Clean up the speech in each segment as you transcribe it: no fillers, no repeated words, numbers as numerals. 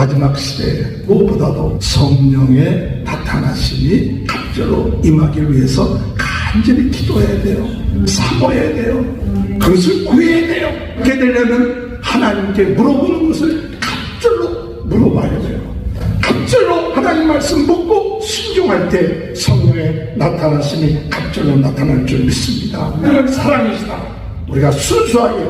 마지막 시대에 무엇보다도 성령의 나타나심이 갑절로 임하기 위해서 간절히 기도해야 돼요. 사모해야 돼요. 그것을 구해야 돼요. 그렇게 되려면 하나님께 물어보는 것을 갑절로 물어봐야 돼요. 갑절로 하나님 말씀 묻고 순종할 때 성령의 나타나심이 갑절로 나타날 줄 믿습니다. 하나님 사랑이시다. 우리가 순수하게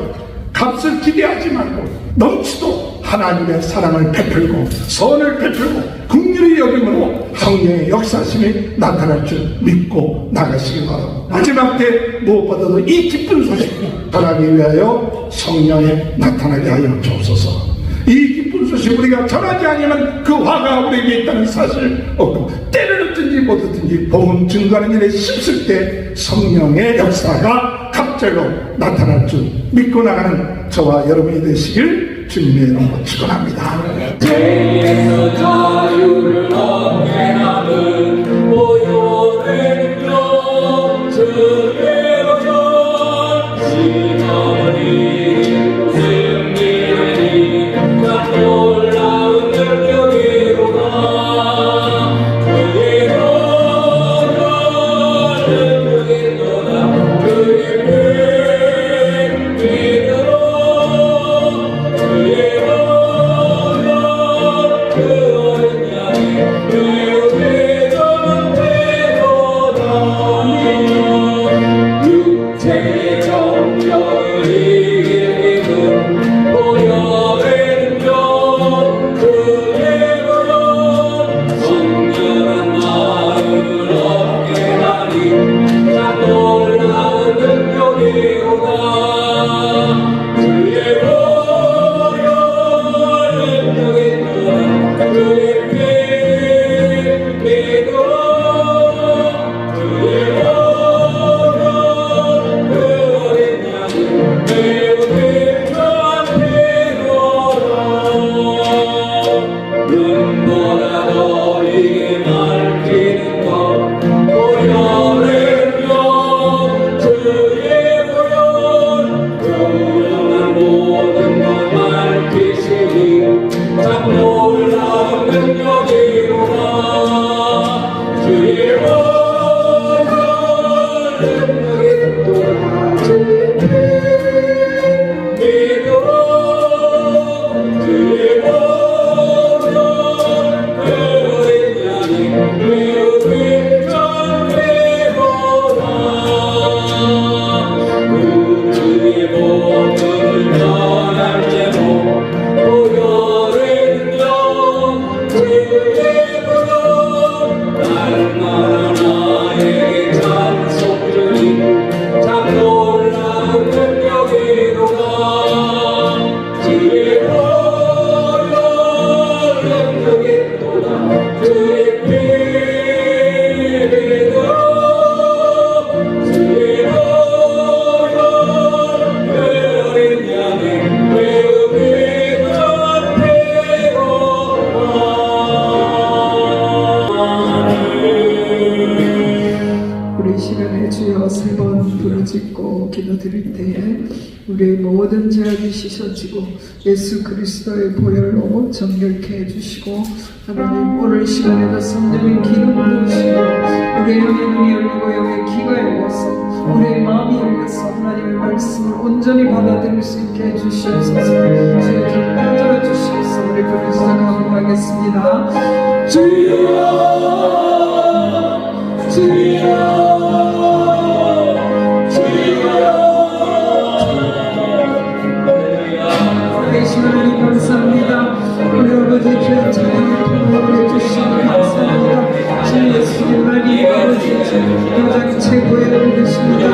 값을 기대하지 말고 넘치도 하나님의 사랑을 베풀고 선을 베풀고 긍휼히 여김으로 성령의 역사심이 나타날 줄 믿고 나가시기 바랍니다. 마지막 때 무엇보다도 이 기쁜 소식 전하기 위하여 성령에 나타나게 하여 주옵소서. 이 기쁜 소식 우리가 전하지 않으면 그 화가 우리에게 있다는 사실을 얻고 때를 얻든지 못 얻든지 복음 증거하는 일에 힘쓸 때 성령의 역사가 갑절로 나타날 줄 믿고 나가는 저와 여러분이 되시길 주님의 이름으로 축원합니다. 죄에서 자유를 얻게 하는 모욕의 영 주께로 전심하니 승리하니 참 놀라운 능력이로다. 그의 능력이로다. 기도드릴 때에 우리의 모든 죄악이 씻어지고 예수 그리스도의 보혈로 정결케 해주시고 하나님 오늘 시간에도 성령의 기름 부으시고 우리의 영의 눈이 열리고 영의 귀가 열려서 우리의 마음이 열려서 하나님의 말씀을 온전히 받아들일 수 있게 해주시옵소서. 주의 좀 만들어 주시옵소서. 우리 부르짖어 감사하겠습니다. 주여 주여 하나님 감사합니다. 우리 아버지 주의 찬양을 통로 해주시니 감사합니다. 주 예수님만이 아버지 가장 최고의 은혜십니다.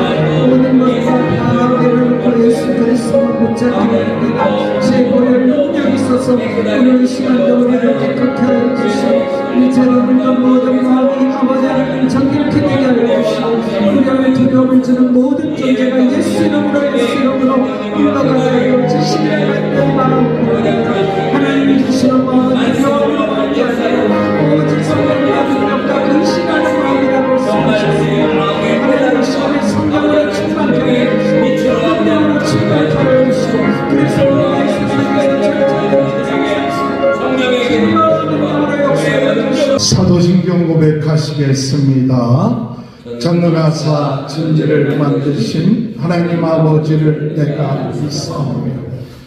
모든 것과 다 내려놓고 예수 그리스도를 붙잡습니다. 주의 보혈 능력이 있어서 오늘 시간도 우리를 깨끗하게 하여 주시고 우리 제자들과 모든 마음이 아버지를 정결케 되게 하여 주시고 우리 안에 두려움을 주는 모든 존재가 예수 이름으로 예수 이름으로 물러가게 하여 주시기를 바랍니다. 하나님이 주시는 마음은 두려움으로 받지 않아요. 오직 성령과 능력과 근신하는 마음이라고 말씀하셨습니다. 하나님 시간에 성령으로 충만하게 능력으로 충만하게 하여 주시고 그래서 우리 예수님께서 절대로 성령에게 사도신경 고백하시겠습니다. 전능하사 진리를 만드신 하나님 아버지를 내가 믿사오며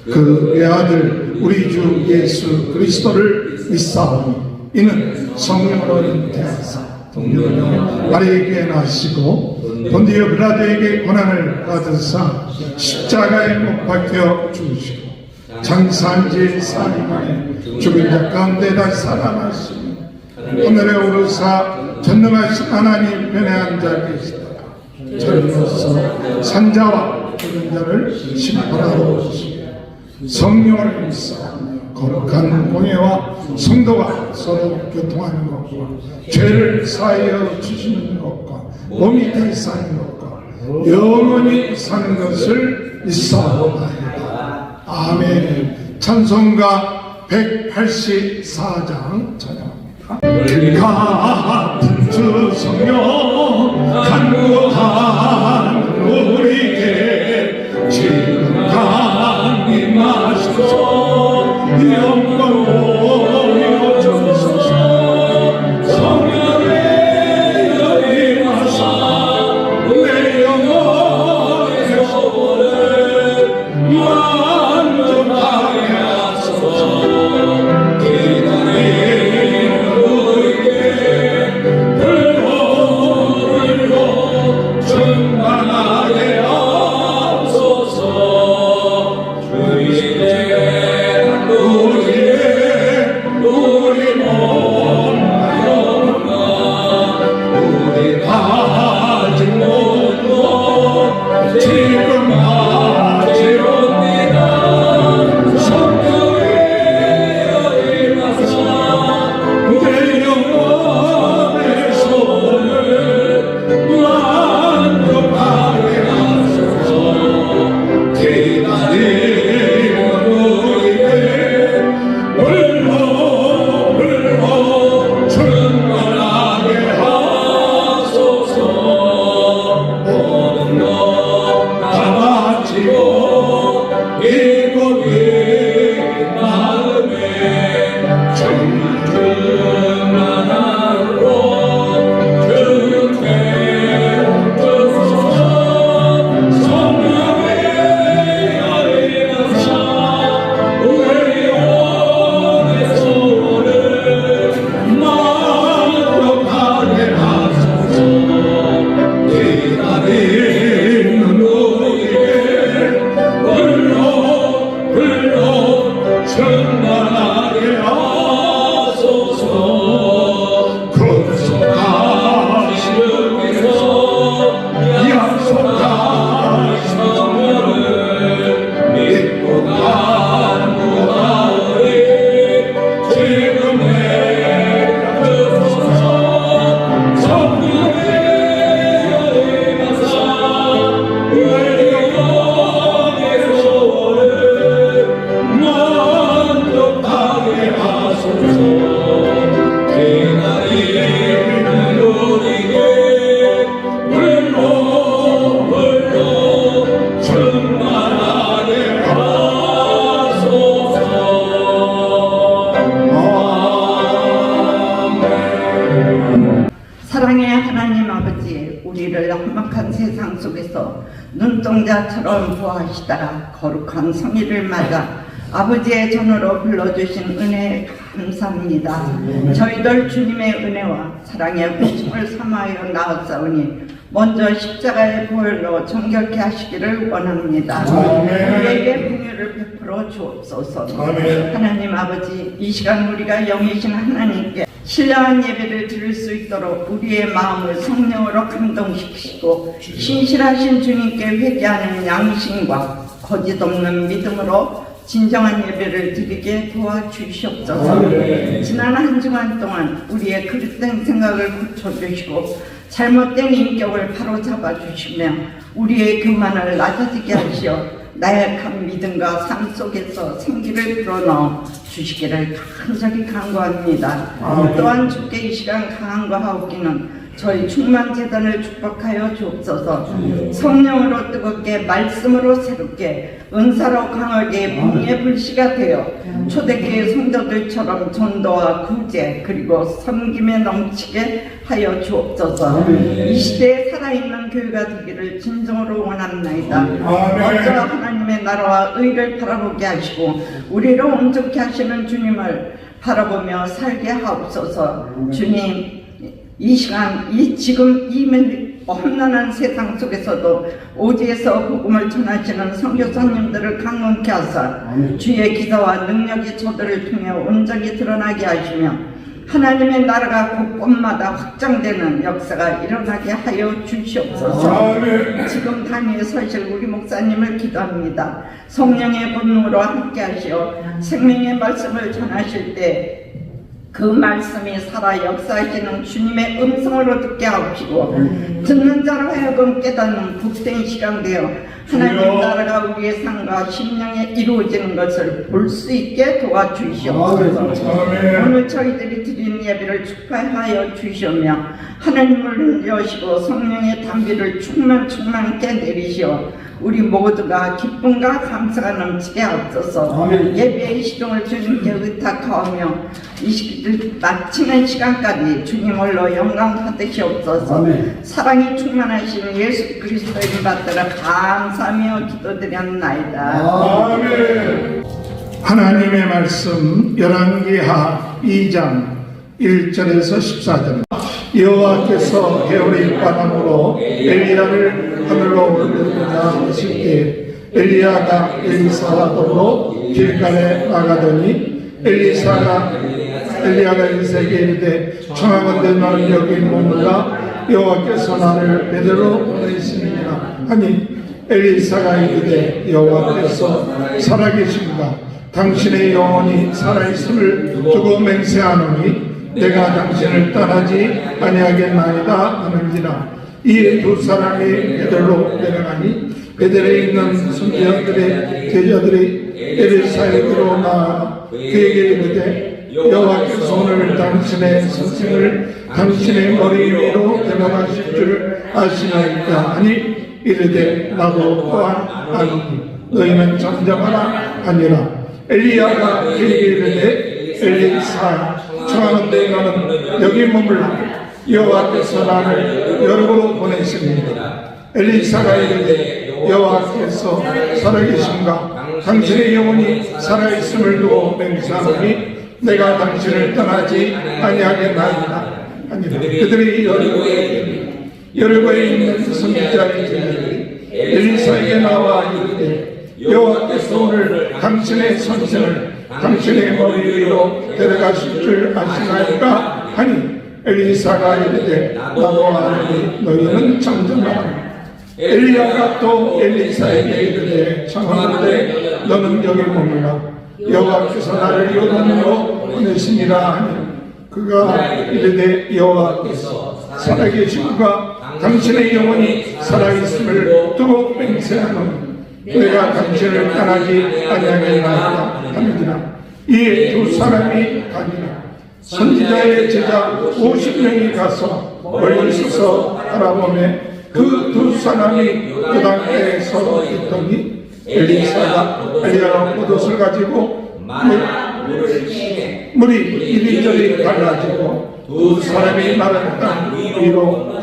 그 외아들 우리 주 예수 그리스도를 믿사오니 이는 성령으로 잉태하사 동정녀 마리아에게 나시고 본디오 빌라도에게 고난을 받으사 십자가에 못 박혀 죽으시고 장사한 지 4일 만에 죽은 자 가운데 다시 살아나시니 하늘에 오르사 전능하신 하나님 편에 앉아 계시다가 저희로서 산자와 죽은 자를 심판하러 오시고 성령을 믿사오며 거룩한 공예와 성도가 서로 교통하는 것과 죄를 사하여 주시는 것과 몸이 대사하는 것과 영원히 사는 것을 믿사옵나이다. 아멘. 찬송가 184장 찬양합니다. 같은 주 성령 간구한 우리에게 지금 강림하소서. 영광 보여 주소서. 성령의 열림하사 내 영혼의 소원을 만족하게 하소서. 사랑의 하나님 아버지, 우리를 험악한 세상 속에서 눈동자처럼 보호하시다가 거룩한 성의를 맞아 아버지의 전으로 불러주신 은혜에 감사합니다. 저희들 주님의 은혜와 사랑의 부심을 삼하여 나왔사오니 먼저 십자가의 보혈로 정결케 하시기를 원합니다. 우리에게 긍휼을 베풀어 주옵소서. 하나님 아버지, 이 시간 우리가 영이신 하나님께 신령한 예배를 드릴 수 있도록 우리의 마음을 성령으로 감동시키시고 신실하신 주님께 회개하는 양심과 거짓 없는 믿음으로 진정한 예배를 드리게 도와주시옵소서. 지난 한 주간 동안 우리의 그릇된 생각을 고쳐주시고 잘못된 인격을 바로잡아 주시며 우리의 교만을 낮아지게 하시어 나약한 믿음과 삶 속에서 생기를 불어넣어 주시기를 간절히 간구합니다. 또한 주께 이 시간 강한과 하옵기는 저희 충만재단을 축복하여 주옵소서. 성령으로 뜨겁게 말씀으로 새롭게 은사로 강하게 봉의 불씨가 되어 초대교회 성도들처럼 전도와 구제 그리고 섬김에 넘치게 하여 주옵소서. 이 시대에 살아있는 교회가 되기를 진정으로 원합나이다. 먼저 하나님의 나라와 의를 바라보게 하시고 우리를 온전케 하시는 주님을 바라보며 살게 하옵소서. 주님, 이 시간, 지금 이 험난한 세상 속에서도 오지에서 복음을 전하시는 선교사님들을 강건케 하사 주의 기사와 능력이 저들을 통해 온전히 드러나게 하시며 하나님의 나라가 곳곳마다 확장되는 역사가 일어나게 하여 주시옵소서. 지금 단위에 서실 우리 목사님을 기도합니다. 성령의 권능으로 함께 하시어 생명의 말씀을 전하실 때 그 말씀이 살아 역사하시는 주님의 음성으로 듣게 하옵시고 듣는 자로 하여금 깨닫는 복된 시간 되어 하나님 나라가 우리의 삶과 심령에 이루어지는 것을 볼 수 있게 도와주시옵소서. 오늘 저희들이 드린 예배를 축하하여 주시오며 하나님을 여시고 성령의 담비를 충만케 내리시어 우리 모두가 기쁨과 감사가 넘치게 하옵소서. 예배의 시종을 주님께 의탁하오며 이 시기를 마치는 시간까지 주님 홀로 영광 받으시옵소서. 사랑이 충만하신 예수 그리스도의 이름 받들어 감사하며 기도드렸나이다. 아멘. 하나님의 말씀 열왕기하 2장 1절에서 14절. 여호와께서 해오리 바람으로 엘리야를 하늘로 올리고자 하실 때 엘리야가 엘리사와 더불어 길갈에 나가더니 엘리야가 엘리사에게 이르되 청하건대 나는 여기 머물라 여호와께서 나를 베드로 보내시느니라 하니 엘리사가 이르되 여호와께서 살아계신가 당신의 영혼이 살아있음을 두고 맹세하노니 내가 당신을 떠나지 아니하겠나이다 하는지라. 이에 두 사람이 베들로 내려가니 베들에 있는 선지자들의 제자들이 엘리사에게로 나아 그에게 이르되 여호와께서 오늘 당신의 선생을 당신의 머리 위로 데려가실 줄 아시나이까 하니 이르되 나도 또한 아노니 너희는 잠잠하라 하니라. 엘리야가 그에게 이르되 엘리사 청하건대 너는 여기 머물라 여호와께서 나를 여러분으로 보내십니다. 엘리사가 이르되 여호와께서 살아계신가 당신의 영혼이 살아있음을 두고 맹세하노니 내가 당신을 떠나지 아니하겠나이다 하니라. 그들이 여리고에 있는 선지자의 제자들이 엘리사에게 나와 이르되 여호와께서 오늘 당신의 선생을 당신의 머리 위로 데려가실 줄 아시나이까 하니 엘리사가 이르되 나도 아노니 너희는 잠잠하라. 엘리야가 또 엘리사에게 이르되 청하건대 너는 여기 머물라 여호와께서 나를 요단으로 보내시니라 하니 그가 이르되 여호와께서 살아계시고 당신의 영혼이 살아있음을 두고 맹세하노니 내가 당신을 떠나지 아니하겠나이다 하느니라. 이에 두 사람이 가니라. 선지자의 제자 50명이 가서 멀리 서서 바라보매 그 두 사람이 요단가에 서 있더니 엘리사가 옷을 가지고 물이 이리저리 갈라지고 두 사람이 마른 땅 위로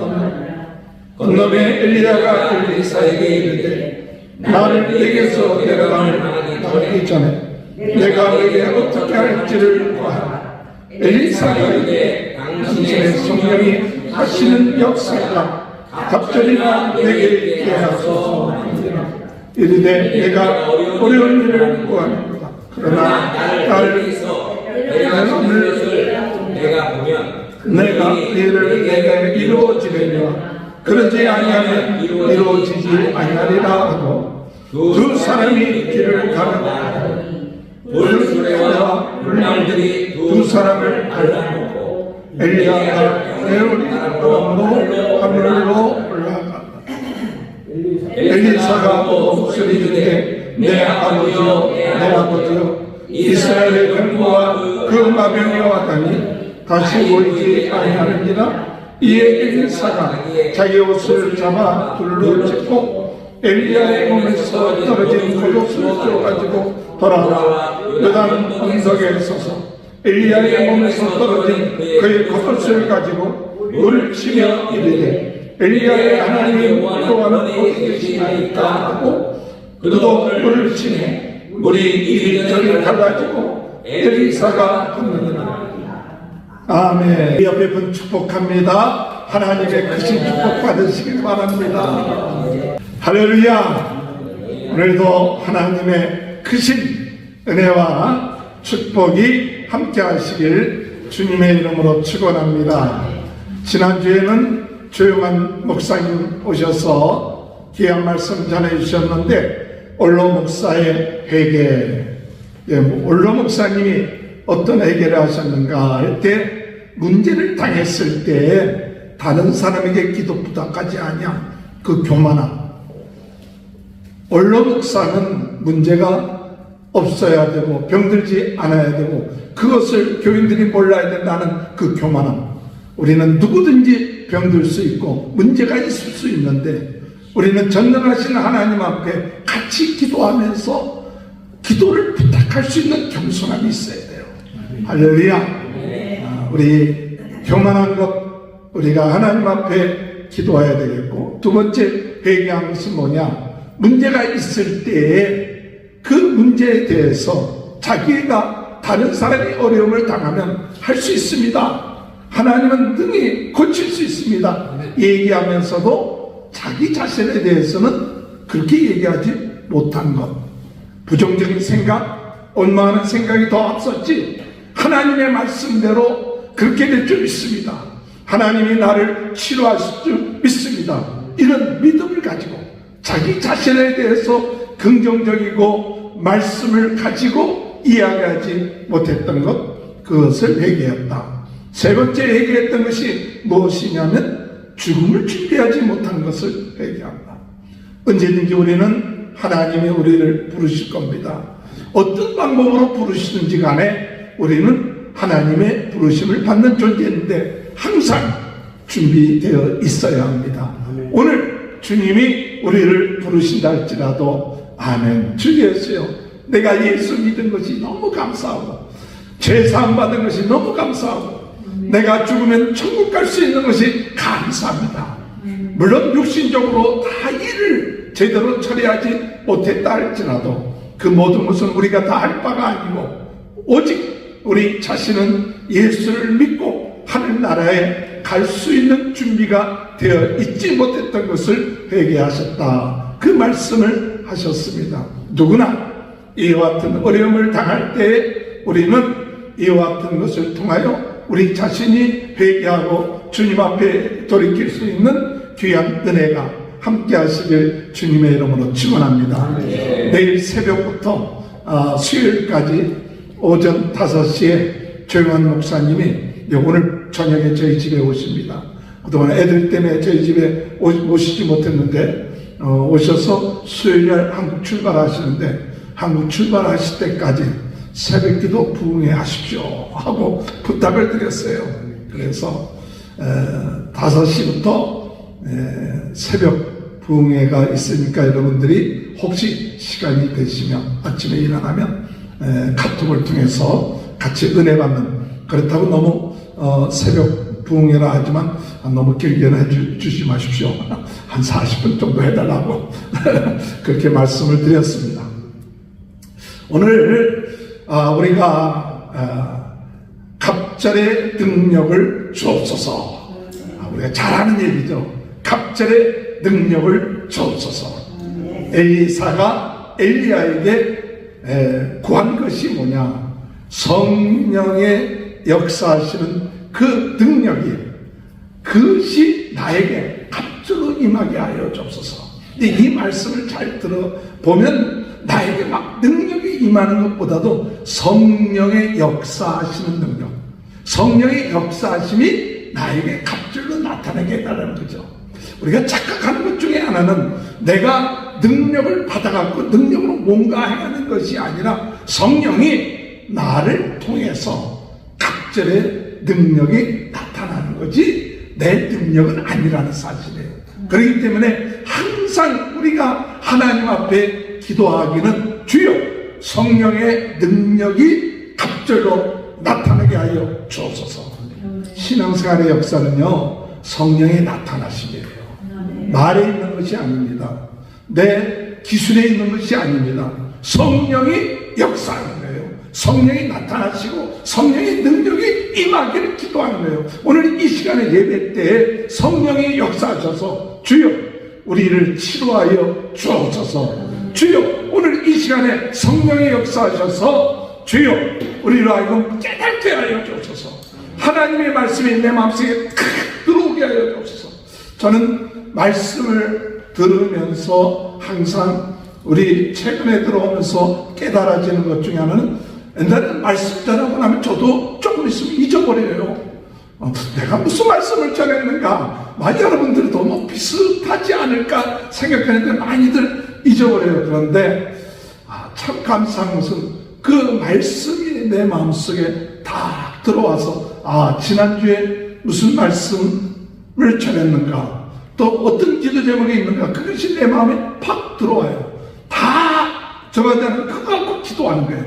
건너매 엘리야가 엘리사에게 이르되 나를 내게서 내려가기 전에 내가 너에게 어떻게 할지를 구하라. 엘리사가 이르되 당신의 성령이 하시는 역사가 갑절이나 내게 있게 하소서. 이르되 내가 어려운 일을 구하는구나. 그러나 나를 내가 이를 내게 이루어지려니와 그러지 아니하면 이루어지지 아니하리라 하고 두 사람이 길을 가는 물소리와 물량들이 두 사람을 갈라놓고 엘리야가 에오리 바람으로 하늘로 올라가 엘리사가 목소리 이르되 내 아버지여 내 아버지여 이스라엘의 병거와 그 마병이 왔다니 다시 보이지 아니하느니라. 이에 엘리사가 자기 옷을 잡아 둘로 찢고 엘리야의 몸에서 떨어진 겉옷을 쏘가지고 돌아와 요단 언덕에 서서 엘리야의 몸에서 떨어진 그의 겉옷을 가지고 물을 치며 이르되 엘리야의 하나님 여호와는 어디 계시나이까 하고 그도 물을 치매 물이 이리저리 갈라지고 엘리사가 죽느니라. 아멘. 이 옆에 분 축복합니다. 하나님의 크신 축복 받으시길 바랍니다. 할렐루야. 오늘도 하나님의 크신 은혜와 축복이 함께 하시길 주님의 이름으로 축원합니다. 지난주에는 조용한 목사님 오셔서 귀한 말씀 전해주셨는데 올로 목사의 회개, 올로 목사님이 어떤 회개를 하셨는가 할 때 문제를 당했을 때 다른 사람에게 기도 부탁하지 아니함, 그 교만함. 올로 목사는 문제가 없어야 되고 병들지 않아야 되고 그것을 교인들이 몰라야 된다는 그 교만함. 우리는 누구든지 병들 수 있고 문제가 있을 수 있는데 우리는 전능하신 하나님 앞에 같이 기도하면서 기도를 부탁할 수 있는 겸손함이 있어야 돼요. 할렐루야. 우리 교만한 것 우리가 하나님 앞에 기도해야 되겠고, 두 번째 회개하는 것은 뭐냐? 문제가 있을 때에 그 문제에 대해서 자기가 다른 사람이 어려움을 당하면 할 수 있습니다. 하나님은 능히 고칠 수 있습니다. 얘기하면서도 자기 자신에 대해서는 그렇게 얘기하지 못한 것, 부정적인 생각, 원망하는 생각이 더 앞섰지 하나님의 말씀대로 그렇게 될 줄 믿습니다. 하나님이 나를 치료하실 줄 믿습니다. 이런 믿음을 가지고 자기 자신에 대해서 긍정적이고 말씀을 가지고 이야기하지 못했던 것, 그것을 회개했다. 세 번째 회개했던 것이 무엇이냐면 죽음을 준비하지 못한 것을 회개한다. 언제든지 우리는 하나님이 우리를 부르실 겁니다. 어떤 방법으로 부르시든지 간에 우리는 하나님의 부르심을 받는 존재인데 항상 준비되어 있어야 합니다. 오늘 주님이 우리를 부르신다 할지라도 아멘. 주 예수요, 내가 예수 믿은 것이 너무 감사하고 죄 사함 받은 것이 너무 감사하고 내가 죽으면 천국 갈 수 있는 것이 감사합니다. 물론 육신적으로 다 일을 제대로 처리하지 못했다 할지라도 그 모든 것은 우리가 다 할 바가 아니고 오직 우리 자신은 예수를 믿고 하늘나라에 갈 수 있는 준비가 되어 있지 못했던 것을 회개하셨다. 그 말씀을 하셨습니다. 누구나 이와 같은 어려움을 당할 때 우리는 이와 같은 것을 통하여 우리 자신이 회개하고 주님 앞에 돌이킬 수 있는 귀한 은혜가 함께 하시길 주님의 이름으로 축원합니다. 내일 새벽부터 수요일까지 오전 5시에 조용한 목사님이 오늘 저녁에 저희 집에 오십니다. 그동안 애들 때문에 저희 집에 오시지 못했는데 오셔서 수요일날 한국 출발하시는데 한국 출발하실 때까지 새벽기도 부흥회 하십시오 하고 부탁을 드렸어요. 그래서 5시부터 새벽 부흥회가 있으니까 여러분들이 혹시 시간이 되시면 아침에 일어나면 카톡을 통해서 같이 은혜 받는, 그렇다고 너무 새벽 부흥회라 하지만 너무 길게는 해주지 마십시오. 한 40분 정도 해달라고 그렇게 말씀을 드렸습니다. 오늘 우리가 갑절의 능력을 주옵소서. 우리가 잘하는 얘기죠. 갑절의 능력을 주옵소서. 엘리사가 엘리야에게 구한 것이 뭐냐? 성령의 역사하시는 그 능력이, 그것이 나에게 갑절로 임하게 하여 주옵소서. 이 말씀을 잘 들어보면 나에게 막 능력이 임하는 것보다도 성령의 역사하시는 능력, 성령의 역사하심이 나에게 갑절로 나타나게 해달라는 거죠. 우리가 착각하는 것 중에 하나는 내가 능력을 받아갖고 능력으로 뭔가 행하는 것이 아니라 성령이 나를 통해서 갑절의 능력이 나타나는 거지, 내 능력은 아니라는 사실이에요. 그렇기 때문에 항상 우리가 하나님 앞에 기도하기는 주여 성령의 능력이 갑절로 나타나게 하여 주옵소서. 신앙생활의 역사는요, 성령의 나타나심이에요. 말에 있는 것이 아닙니다. 내 기술에 있는 것이 아닙니다. 성령이 역사하는 거예요. 성령이 나타나시고 성령의 능력이 임하기를 기도하는 거예요. 오늘 이 시간에 예배 때 성령이 역사하셔서 주여 우리를 치료하여 주옵소서. 주여 오늘 이 시간에 성령이 역사하셔서 주여 우리로 하여금 깨닫게 하여 주옵소서. 하나님의 말씀이 내 마음속에 크 들어오게 하여 주옵소서. 저는 말씀을 들으면서 항상 우리 최근에 들어오면서 깨달아지는 것 중에 하나는 옛날에는 말씀 전하고 나면 저도 조금 있으면 잊어버려요. 내가 무슨 말씀을 전했는가? 많이 여러분들도 뭐 비슷하지 않을까 생각하는데 많이들 잊어버려요. 그런데 참 감사한 것은 그 말씀이 내 마음속에 다 들어와서 지난주에 무슨 말씀을 전했는가, 또 어떤 기도 제목이 있는가, 그것이 내 마음에 팍 들어와요. 다 저거는 그거 갖고 기도하는 거예요.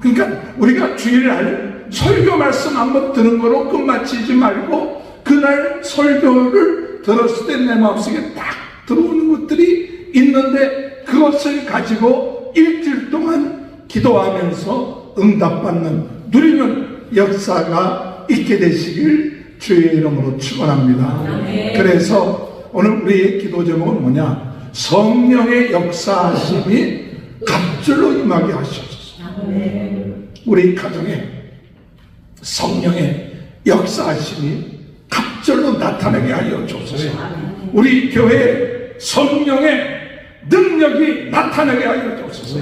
그러니까 우리가 주일날 설교 말씀 한번 듣는 거로 끝마치지 말고 그날 설교를 들었을 때 내 마음속에 딱 들어오는 것들이 있는데 그것을 가지고 일주일 동안 기도하면서 응답받는 누리는 역사가 있게 되시길 주의 이름으로 축원합니다. 그래서 오늘 우리의 기도 제목은 뭐냐? 성령의 역사하심이 갑절로 임하게 하시옵소서. 우리 가정에 성령의 역사하심이 갑절로 나타나게 하여 주옵소서. 우리 교회에 성령의 능력이 나타나게 하여 주옵소서.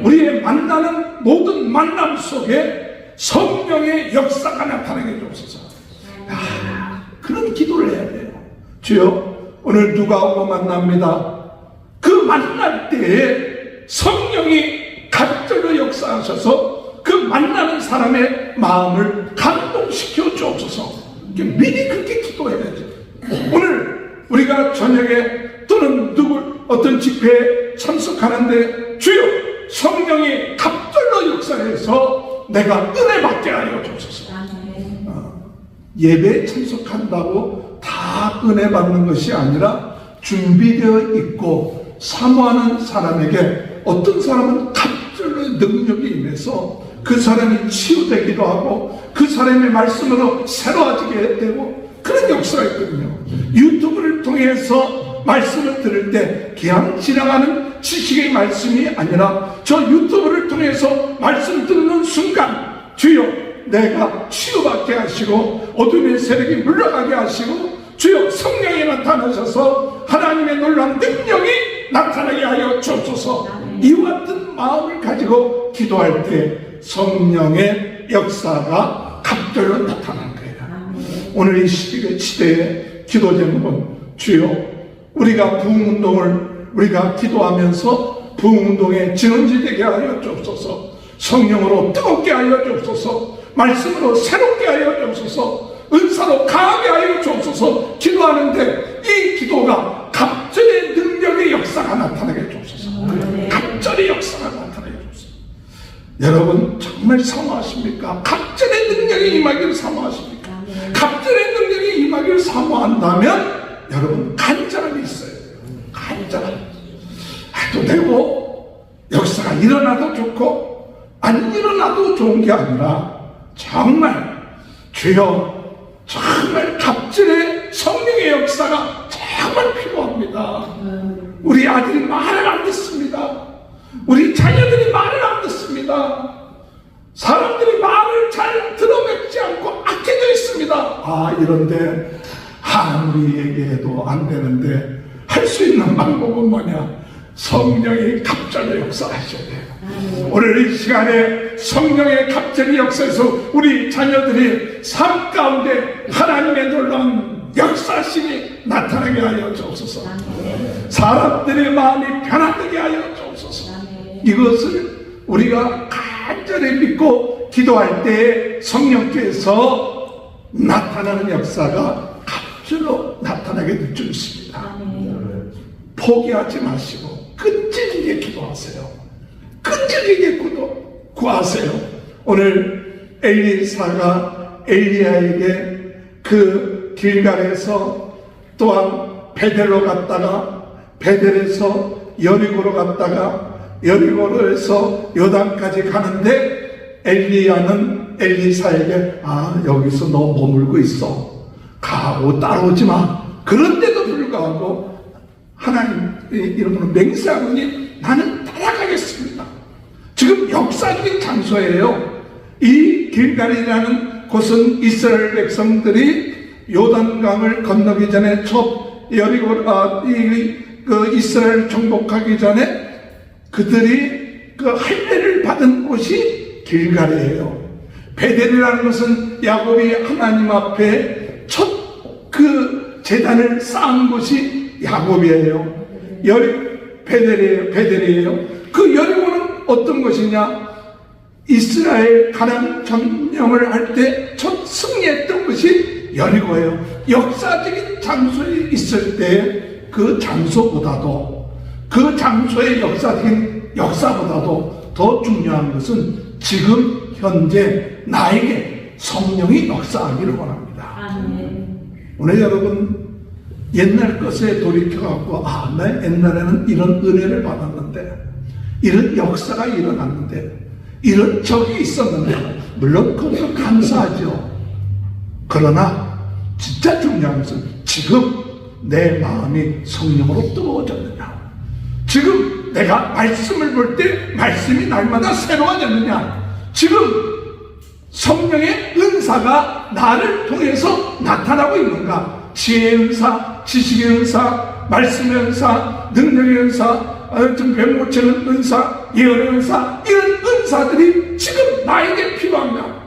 우리의 만나는 모든 만남 속에 성령의 역사가 나타나게 주옵소서. 그런 기도를 해야 돼요. 주여 오늘 누가 오고 만납니다. 그 만날 때에 성령이 갑절로 역사하셔서 그 만나는 사람의 마음을 감동시켜 주옵소서. 미리 그렇게 기도해야죠. 오늘 우리가 저녁에 또는 어떤 집회에 참석하는데 주여 성령이 갑절로 역사해서 내가 은혜 받게 하여 주옵소서. 예배에 참석한다고 다 은혜 받는 것이 아니라 준비되어 있고 사모하는 사람에게 어떤 사람은 갑절로 능력이 임해서 그 사람이 치유되기도 하고 그 사람의 말씀으로 새로워지게 되고 그런 역사가 있거든요. 유튜브를 통해서 말씀을 들을 때 그냥 지나가는 지식의 말씀이 아니라 저 유튜브를 통해서 말씀 듣는 순간 주여 내가 치유받게 하시고 어둠의 세력이 물러가게 하시고 주여 성령이 나타나셔서 하나님의 놀라운 능력이 나타나게 하여 주옵소서. 이와 같은 마음을 가지고 기도할 때 성령의 역사가 갑절로 나타나는 거예요. 오늘 이 시대의 기도 제목은 주여 우리가 부흥운동을 우리가 기도하면서 부흥운동의 진원지 되게 하여 주옵소서. 성령으로 뜨겁게 하여 주옵소서. 말씀으로 새롭게 하여 주옵소서. 은사로 강하게 하여 주옵소서. 기도하는데 이 기도가 갑절의 능력의 역사가 나타나게 주옵소서. 갑절의 역사가 나타나게 주옵소서. 여러분 정말 사모하십니까? 갑절의 능력이 임하기를 사모하십니까? 갑절의 능력이 임하기를 사모한다면 여러분 간절함이 있어야 돼요. 간절함. 해도 되고 역사가 일어나도 좋고 안 일어나도 좋은 게 아니라 정말 주여 정말 갑절의 성령의 역사가 정말 필요합니다. 우리 아들이 말을 안 듣습니다. 우리 자녀들이 말을 안 듣습니다. 사람들이 말을 잘 들어먹지 않고 악해져 있습니다. 이런데 아무리 얘기해도 안 되는데 할 수 있는 방법은 뭐냐? 성령이 갑절의 역사하셔야 돼요. 오늘 이 시간에 성령의 갑절의 역사에서 우리 자녀들이 삶 가운데 하나님의 놀라운 역사심이 나타나게 하여 주옵소서. 사람들의 마음이 변화되게 하여 주옵소서. 이것을 우리가 간절히 믿고 기도할 때 성령께서 나타나는 역사가 갑절로 나타나게 될 줄 믿습니다. 포기하지 마시고 끈질기게 기도하세요. 끈질기게 구하세요. 오늘 엘리사가 엘리야에게 그 길갈에서 또한 베델로 갔다가 베델에서 여리고로 갔다가 여리고로에서 요단까지 가는데 엘리야는 엘리사에게 여기서 너 머물고 있어. 가고 따라오지 마. 그런데도 불구하고 하나님 이름으로 맹세하니 나는 따라가겠습니다. 지금 역사적인 장소예요. 이 길갈이라는 곳은 이스라엘 백성들이 요단강을 건너기 전에 그 이스라엘 정복하기 전에 그들이 그 할례를 받은 곳이 길갈이에요. 베델이라는 것은 야곱이 하나님 앞에 첫 그 제단을 쌓은 곳이 야곱이에요. 베델이에요. 그 여리고는 어떤 것이냐? 이스라엘 가나안 점령을 할 때 첫 승리했던 것이 여리고예요. 역사적인 장소에 있을 때 그 장소보다도 그 장소의 역사보다도 더 중요한 것은 지금 현재 나에게 성령이 역사하기를 원합니다. 오늘 여러분 옛날 것에 돌이켜갖고 나 옛날에는 이런 은혜를 받았는데 이런 역사가 일어났는데 이런 적이 있었는데 물론 그것도 감사하죠. 그러나 진짜 중요한 것은 지금 내 마음이 성령으로 뜨거워졌느냐, 지금 내가 말씀을 볼 때 말씀이 날마다 새로워졌느냐, 지금 성령의 은사가 나를 통해서 나타나고 있는가. 지혜의 은사, 지식의 은사, 말씀의 은사, 능력의 은사, 병 고치는 은사, 예언의 은사, 이런 은사들이 지금 나에게 필요한가.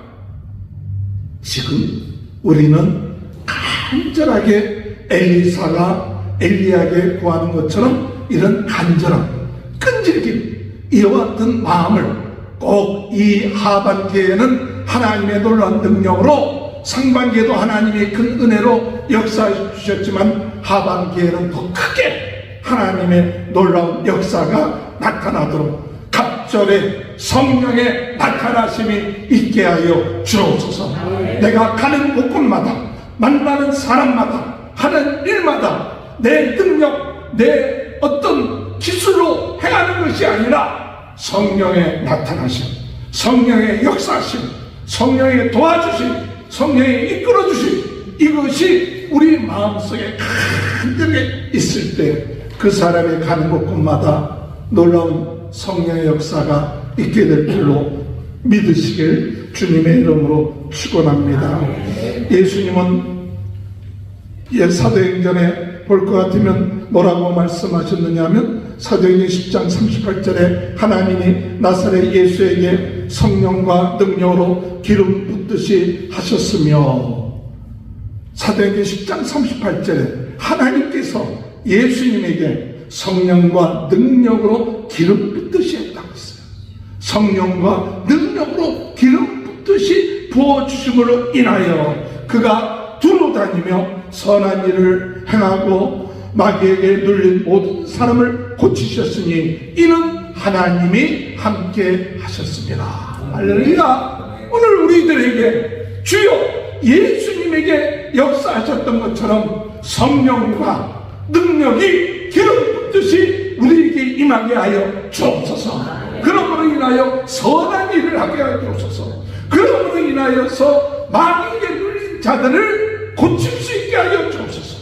지금 우리는 간절하게 엘리사가 엘리야에게 구하는 것처럼 이런 간절함, 끈질김, 이와 같은 마음을 꼭 이 하반기에는 하나님의 놀라운 능력으로, 상반기에도 하나님의 큰 은혜로 역사해 주셨지만 하반기에는 더 크게 하나님의 놀라운 역사가 나타나도록 갑절에 성령의 나타나심이 있게 하여 주옵소서. 내가 가는 곳곳마다 만나는 사람마다 하는 일마다 내 능력, 내 어떤 기술로 행하는 것이 아니라 성령의 나타나심, 성령의 역사심, 성령의 도와주심, 성령의 이끌어주심, 이것이 우리 마음속에 간절하게 있을 때 그 사람이 가는 곳곳마다 놀라운 성령의 역사가 있게 될 줄로 믿으시길 주님의 이름으로 축원합니다. 예수님은 사도행전에 볼 것 같으면 뭐라고 말씀하셨느냐 하면 사도행전 10장 38절에 하나님이 나사렛 예수에게 성령과 능력으로 기름 붓듯이 하셨으며, 사도행전 10장 38절에 하나님께서 예수님에게 성령과 능력으로 기름 붓듯이 했다고 했어요. 성령과 능력으로 기름 붓듯이 부어주심으로 인하여 그가 두루 다니며 선한 일을 행하고 마귀에게 눌린 모든 사람을 고치셨으니 이는 하나님이 함께 하셨습니다. 할렐루야. 오늘 우리들에게 주여 예수님에게 역사하셨던 것처럼 성령과 능력이 기름 붓듯이 우리에게 임하게 하여 주옵소서. 그러므로 인하여 선한 일을 하게 하여 주옵소서. 그러므로 인하여서 마귀에게 눌린 자들을 고칠 수 있게 하여 주옵소서.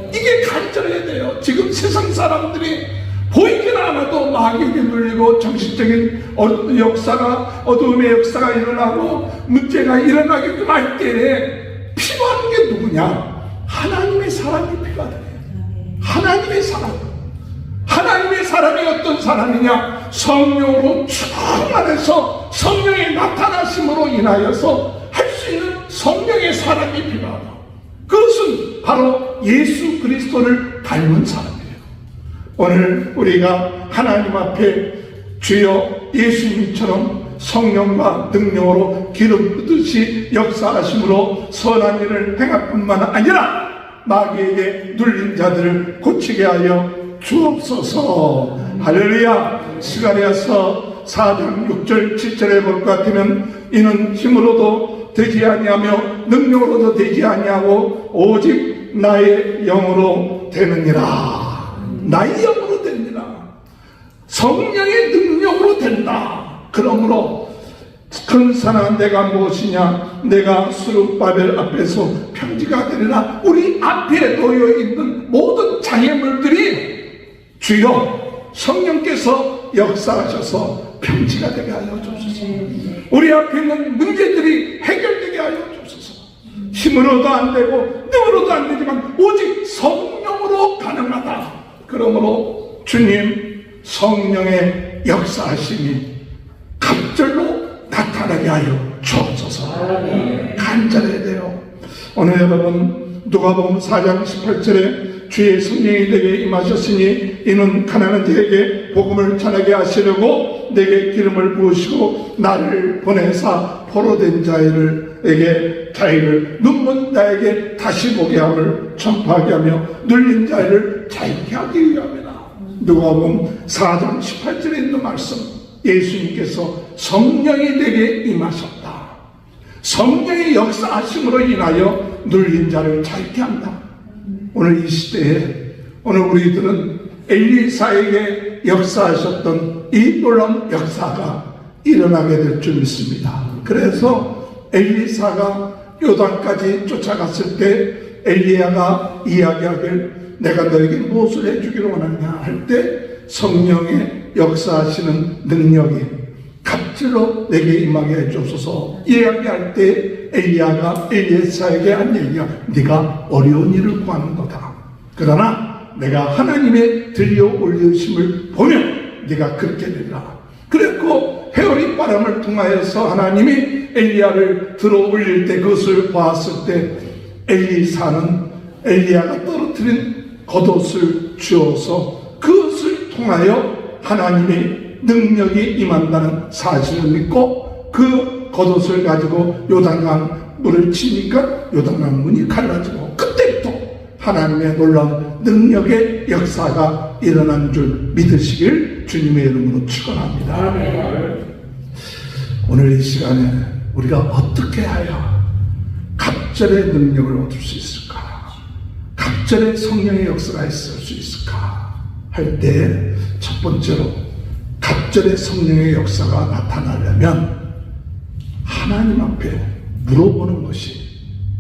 이게 간절해야 돼요. 지금 세상 사람들이 보이기는 않아도 마귀에게 눌리고 정신적인 역사가, 어두움의 역사가 일어나고 문제가 일어나게끔 할 때에 필요한 게 누구냐? 하나님의 사람이 필요하다. 하나님의 사람. 하나님의 사람이 어떤 사람이냐? 성령으로 충만해서 성령의 나타나심으로 인하여서 할 수 있는 성령의 사람이 필요하다. 그것은 바로 예수 그리스도를 닮은 사람이에요. 오늘 우리가 하나님 앞에 주여 예수님처럼 성령과 능력으로 기름 붓듯이 역사하심으로 선한 일을 행할 뿐만 아니라 마귀에게 눌린 자들을 고치게 하여 주옵소서. 할렐루야. 스가랴서 4장 6절 7절에 볼 것 같으면 이는 힘으로도 되지 아니하며 능력으로도 되지 아니하고 오직 나의 영으로 되느니라. 나의 영으로 되느니라. 성령의 능력으로 된다. 그러므로 근사한 내가 무엇이냐? 내가 수룹바벨 앞에서 평지가 되리라. 우리 앞에 놓여 있는 모든 장애물들이 주여 성령께서 역사하셔서 평지가 되게 하여 주옵소서. 우리 앞에 있는 문제들이 해결되게 하여 주옵소서. 힘으로도 안 되고 능으로도 안 되지만 오직 성령으로 가능하다. 그러므로 주님 성령의 역사하심이 갑절로 나타나게 하여 주옵소서. 간절해야 돼요. 오늘 여러분 누가복음 4장 18절에 주의 성령이 내게 임하셨으니 이는 가난한 자에게 복음을 전하게 하시려고 내게 기름을 부으시고 나를 보내사 포로된 자에게 자유를 눈먼 자에게 다시 보게 함을 전파하게 하며 눌린 자를 자유케 하기 위함이라. 누가복음 4장 18절에 있는 말씀, 예수님께서 성령이 내게 임하셨다. 성령의 역사하심으로 인하여 눌린 자를 자유케 한다. 오늘 이 시대에 오늘 우리들은 엘리사에게 역사하셨던 이 놀라운 역사가 일어나게 될 줄 믿습니다. 그래서 엘리사가 요단까지 쫓아갔을 때 엘리야가 이야기하길 내가 너에게 무엇을 해주기를 원하냐 할 때 성령의 역사하시는 능력이 갑질로 내게 임하게 해주옵소서 이야기할 때 엘리야가 엘리사에게 한 얘기가 네가 어려운 일을 구하는 거다. 그러나 내가 하나님의 들려 올리심을 보면 네가 그렇게 되리라. 그랬고 회오리 바람을 통하여서 하나님이 엘리야를 들어 올릴 때 그것을 보았을 때 엘리사는 엘리야가 떨어뜨린 겉옷을 주어서 그것을 통하여 하나님의 능력이 임한다는 사실을 믿고 그 겉옷을 가지고 요단강 물을 치니까 요단강 문이 갈라지고 그때부터 하나님의 놀라운 능력의 역사가 일어난 줄 믿으시길 주님의 이름으로 축원합니다. 오늘 이 시간에 우리가 어떻게 하여 갑절의 능력을 얻을 수 있을까? 갑절의 성령의 역사가 있을 수 있을까? 할 때 첫 번째로 갑절의 성령의 역사가 나타나려면 하나님 앞에 물어보는 것이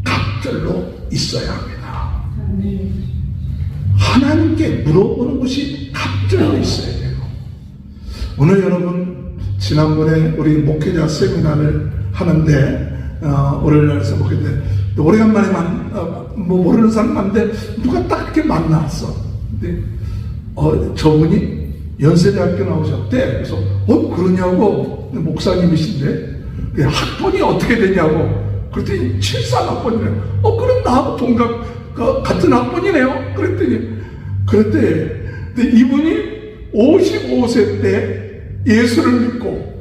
갑절로 있어야 합니다. 하나님께 물어보는 것이 갑절로 있어야 돼요. 오늘 여러분 지난번에 우리 목회자 세미나를 하는데 오늘날에서 목회자 오래간만에 뭐 모르는 사람 많은데 누가 딱 이렇게 만났어. 근데 저분이 연세대학교 나오셨대. 그래서 그러냐고 목사님이신데 학번이 어떻게 되냐고 그랬더니 73학번이래요. 그럼 나하고 같은 학번이네요. 그랬더니 근데 이분이 55세 때 예수를 믿고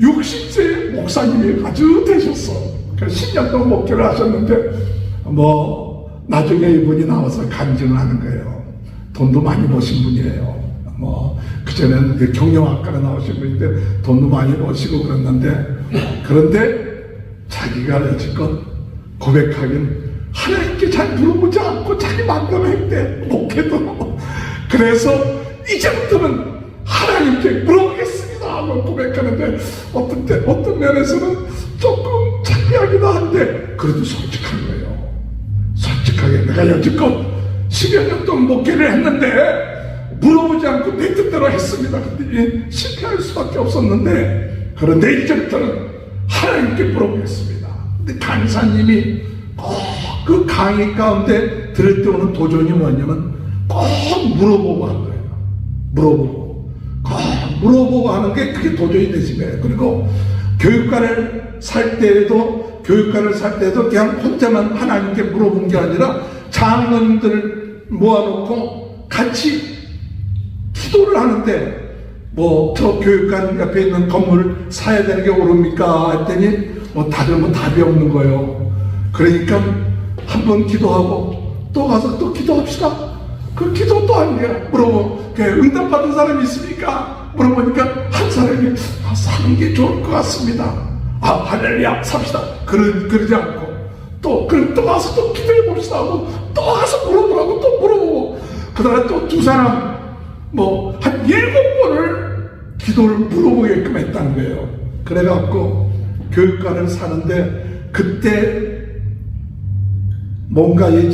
60세 목사님이 아주 되셨어. 10년 동안 목회를 하셨는데 나중에 이분이 나와서 간증을 하는 거예요. 돈도 많이 버신 분이에요. 그전에는 경영학과로 나오신 분인데 돈도 많이 버시고 그런데 자기가 여지껏 고백하긴 하나님께 잘 물어보지 않고 자기 마음대로 했대. 목회도. 그래서 이제부터는 하나님께 물어보겠습니다 하고 고백하는데 어떤 면에서는 조금 창피하기도 한데 그래도 솔직한 거예요. 솔직하게 내가 여지껏 10여 년 동안 목회를 했는데 물어보지 않고 내 뜻대로 했습니다. 근데 실패할 수밖에 없었는데 그런데 이제부터는 하나님께 물어보겠습니다. 근데 강사님이 그 강의 가운데 들을 때 오는 도전이 뭐냐면 꼭 물어보고 한 거예요. 물어보고 하는 게 그게 도전이 되신 거예요. 그리고 교육관을 살 때에도 그냥 혼자만 하나님께 물어본 게 아니라 장로님들을 모아놓고 같이 기도를 하는데 저 교육관 옆에 있는 건물을 사야 되는 게 옳습니까? 했더니 다들 답이 없는 거예요. 그러니까 한 번 기도하고 또 가서 또 기도합시다. 그 기도 또 한 게 물어보고 응답받은 사람이 있습니까? 물어보니까 한 사람이 사는 게 좋을 것 같습니다. 할렐루야 삽시다. 그러지 않고 그럼 또 가서 또 기도해 봅시다 하고 또 가서 물어보라고 또 물어보고 그다음에 또 두 사람 한 7번을 기도를 물어보게끔 했다는 거예요. 그래갖고 교육관을 사는데 그때 뭔가 우리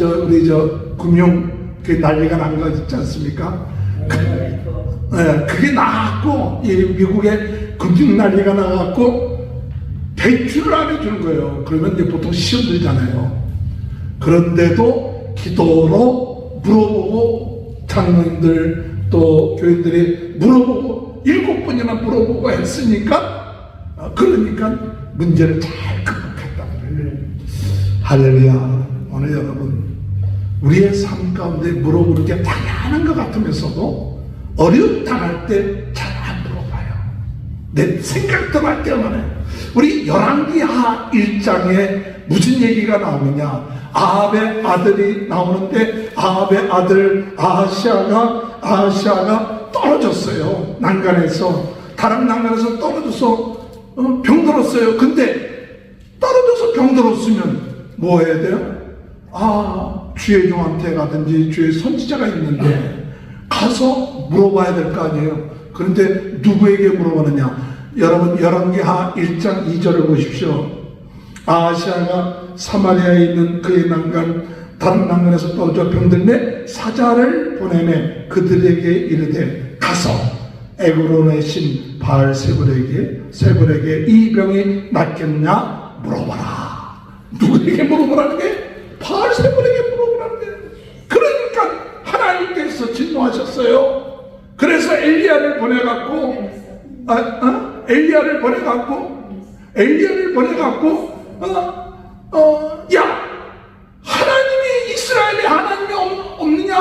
금융 난리가 난 거 있지 않습니까? 그게 나갔고 미국에 금융 난리가 나갔고 대출을 안 해주는 거예요. 그러면 이제 보통 시험 들잖아요. 그런데도 기도로 물어보고 장로님들 또 교인들이 물어보고 7번이나 물어보고 했으니까 그러니까 문제를 잘 극복했다는 거예요. 할렐루야. 오늘 여러분 우리의 삶 가운데 물어보는 게 당연한 것 같으면서도 어려움 당할 때 잘 안 물어봐요. 내 생각도 할 때가 많아요. 우리 열왕기하 1장에 무슨 얘기가 나오느냐? 아합의 아들이 나오는데 아합의 아들 아하시아가 떨어졌어요. 난간에서 다른 난간에서 떨어져서 병들었어요. 근데 떨어져서 병들었으면 뭐 해야 돼요? 주의 종한테 가든지 주의 선지자가 있는데 가서 물어봐야 될 거 아니에요. 그런데 누구에게 물어보느냐? 여러분 열왕기하 1장 2절을 보십시오. 아하시아가 사마리아에 있는 그의 난간 다른 난간에서 떨어져 병들매 사자를 보내매 그들에게 이르되 가서 에그론의 신 바알세불에게 이 병이 낫겠냐 물어봐라. 누구에게 물어보라는 게? 바알세불에게 물어보라는 게. 그러니까 하나님께서 진노하셨어요. 그래서 엘리야를 보내갖고 야 하나님이 이스라엘에 하나님이 없느냐?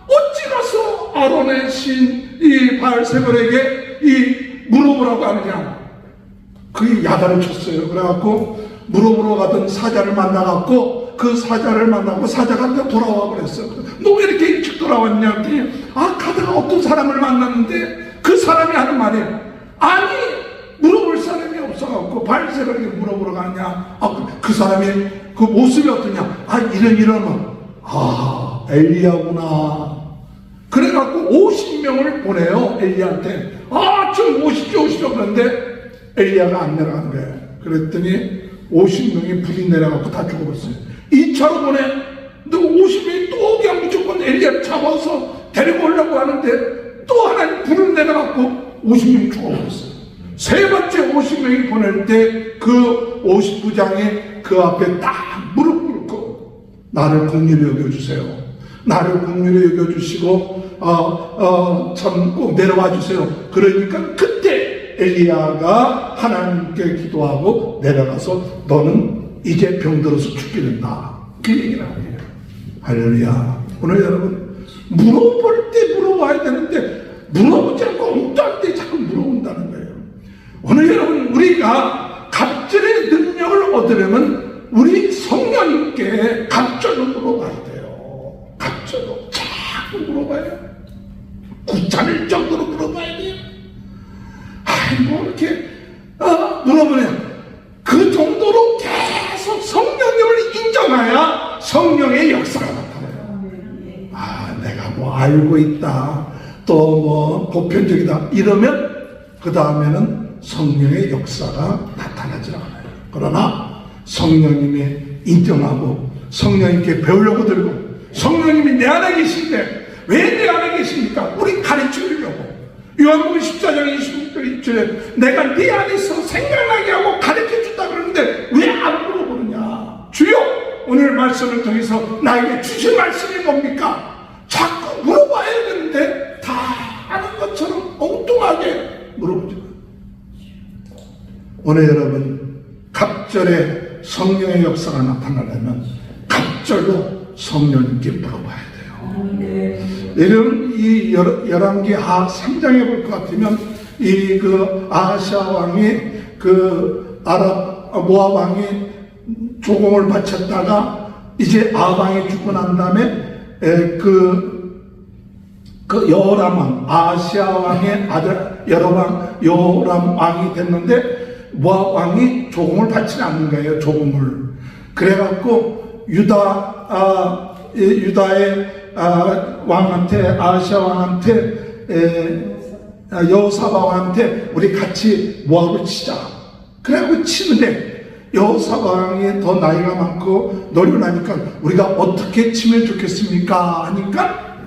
어찌 가서 아론의 신 이 바알세불에게 물어보라고 하느냐? 그게 야단을 쳤어요. 그래갖고 물어보러 가던 사자를 만나갖고 그 사자를 만나고 사자가 돌아와 그랬어. 너 왜 이렇게 일찍 돌아왔냐? 그랬더니 가다가 어떤 사람을 만났는데 그 사람이 하는 말이 아니 물어볼 사람이 없어갖고 바알세불에게 물어보러 가냐? 그 사람이 그 모습이 어떠냐? 이런 엘리야구나. 그래갖고 50명을 보내요. 엘리야한테. 좀 오십시오. 그런데 엘리야가 안 내려가는 거예요. 그랬더니 50명이 불이 내려갖고 다 죽어버렸어요. 2차로 보내. 너 50명이 또 그냥 무조건 엘리야를 잡아서 데리고 오려고 하는데 또 하나님 불을 내려갖고 50명이 죽어버렸어요. 세 번째 50명이 보낼 때 그 59장에 그 앞에 딱 무릎 꿇고 나를 긍휼히 여겨주세요. 나를 긍휼히 여겨주시고 참 꼭 내려와 주세요. 그러니까 그때 엘리야가 하나님께 기도하고 내려가서 너는 이제 병들어서 죽게 된다. 그 얘기를 하네요. 할렐루야. 오늘 여러분 물어볼 때 물어봐야 되는데 물어보지 않고 엉뚱할 때 자꾸 물어본다는 거예요. 오늘 여러분 우리가 갑절의 능력을 얻으려면 우리 성령님께 갑절로 물어봐야 돼요. 갑절로 자꾸 물어봐요. 구차를 정도로 물어봐야 돼요. 이렇게 물어보면 그 정도로 계속 성령님을 인정해야 성령의 역사가 나타나요. 내가 알고 있다, 또 보편적이다 이러면 그 다음에는 성령의 역사가 나타나지 않아요. 그러나 성령님이 인정하고 성령님께 배우려고 들고 성령님이 내 안에 계신데 왜 내 안에 계십니까? 우리 가르쳐주려고. 요한복음 14장 26절에 내가 네 안에서 생각나게 하고 가르쳐준다 그러는데 왜 안 물어보느냐? 주여 오늘 말씀을 통해서 나에게 주신 말씀이 뭡니까? 자꾸 물어봐야 되는데 다 아는 것처럼 엉뚱하게 물어보지 마요. 오늘 여러분 갑절에 성령의 역사가 나타나려면 갑절로 성령님께 물어봐야 돼요. 여러분 이 열왕기하 3장에 볼 것 같으면 아하시아 왕이 모압 왕이 조공을 바쳤다가 이제 아방이 죽고 난 다음에 그 여호람 왕, 아시아 왕의 아들 여호람 왕이 됐는데 모압 왕이 조공을 받지 않는 거예요. 조공을. 그래갖고 유다의 왕한테, 아시아 왕한테, 여호사밧 왕한테 우리 같이 모압을 치자. 그래갖고 치는데 여호사밧 왕이 더 나이가 많고 노련하니까 우리가 어떻게 치면 좋겠습니까? 하니까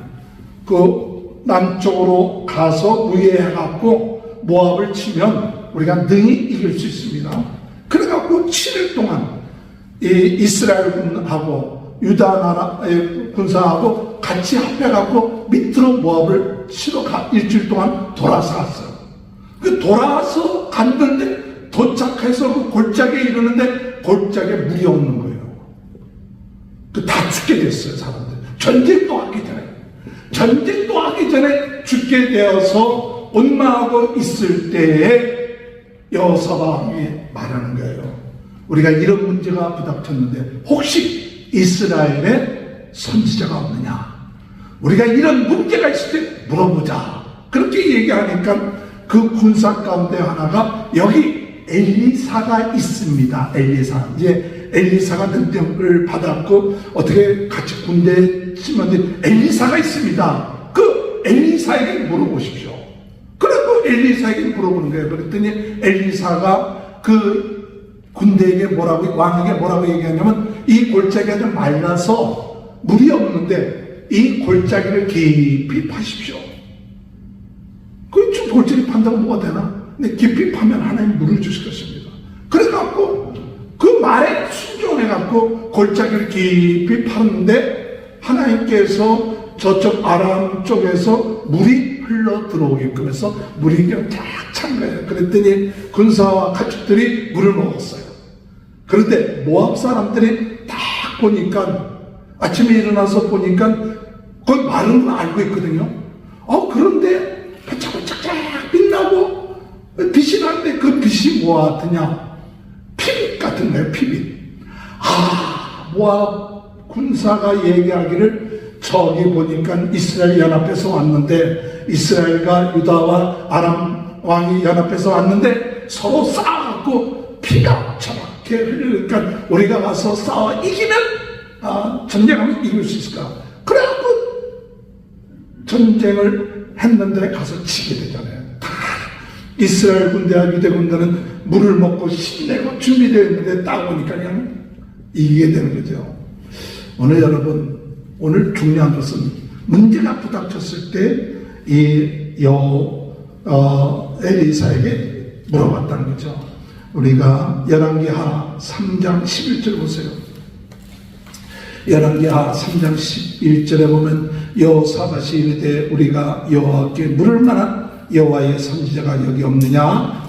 그 남쪽으로 가서 무예해갖고 모압을 치면 우리가 능히 이길 수 있습니다. 그래갖고 7일 동안 이 이스라엘 군하고 유다 나라의 군사하고 같이 합해갖고 밑으로 모압을 치러 일주일 동안 돌아서 갔어요. 그 돌아서 갔는데 도착해서 그 골짜기에 이르는데 골짜기에 물이 없는 거예요. 그 다 죽게 됐어요, 사람들. 전쟁도 하기 전에 죽게 되어서 원망하고 있을 때에 여호사밧 왕이 말하는 거예요. 우리가 이런 문제가 부닥쳤는데 혹시 이스라엘에 선지자가 없느냐? 우리가 이런 문제가 있을 때 물어보자. 그렇게 얘기하니까 그 군사 가운데 하나가 여기 엘리사가 있습니다. 이제 엘리사가 능력을 받았고 어떻게 같이 군대에 치면 엘리사가 있습니다. 그 엘리사에게 물어보십시오. 그래서 엘리사에게 물어보는 거예요. 그랬더니 엘리사가 그 군대에게 왕에게 뭐라고 얘기하냐면 이 골짜기가 좀 말라서 물이 없는데 이 골짜기를 깊이 파십시오. 그 좀 골짜기 판다고 뭐가 되나? 근데 깊이 파면 하나님 물을 주실 것입니다. 그래갖고 그 말에 순종해갖고 골짜기를 깊이 파는데 하나님께서 저쪽 아람 쪽에서 물이 흘러 들어오게끔 해서 물이 그냥 쫙 찬 거예요. 그랬더니 군사와 가축들이 물을 먹었어요. 그런데 모압 사람들이 딱 보니까 아침에 일어나서 보니까 거의 마른 건 알고 있거든요. 그런데 반짝반짝 빛나고 빛이 나는데 그 빛이 뭐 같으냐? 피빛 같은 거예요. 피빛. 모압 군사가 얘기하기를 저기 보니까 이스라엘 연합해서 왔는데 이스라엘과 유다와 아람 왕이 연합해서 왔는데 서로 싸워갖고 피가 저렇게 흘리니까 우리가 가서 싸워 이기면 전쟁하면 이길 수 있을까? 그래갖고 전쟁을 했는데 가서 지게 되잖아요. 이스라엘 군대와 유대 군대는 물을 먹고 신내고 준비되어 있는데 딱 보니까 그냥 이기게 되는 거죠. 오늘 여러분, 오늘 중요한 것은 문제가 부닥쳤을 때 이 엘리사에게 물어봤다는 거죠. 우리가 열왕기하 3장 11절 보세요. 열왕기하 3장 11절에 보면 여호사밧이 이르되 우리가 여호와께 물을 만한 여호와의 선지자가 여기 없느냐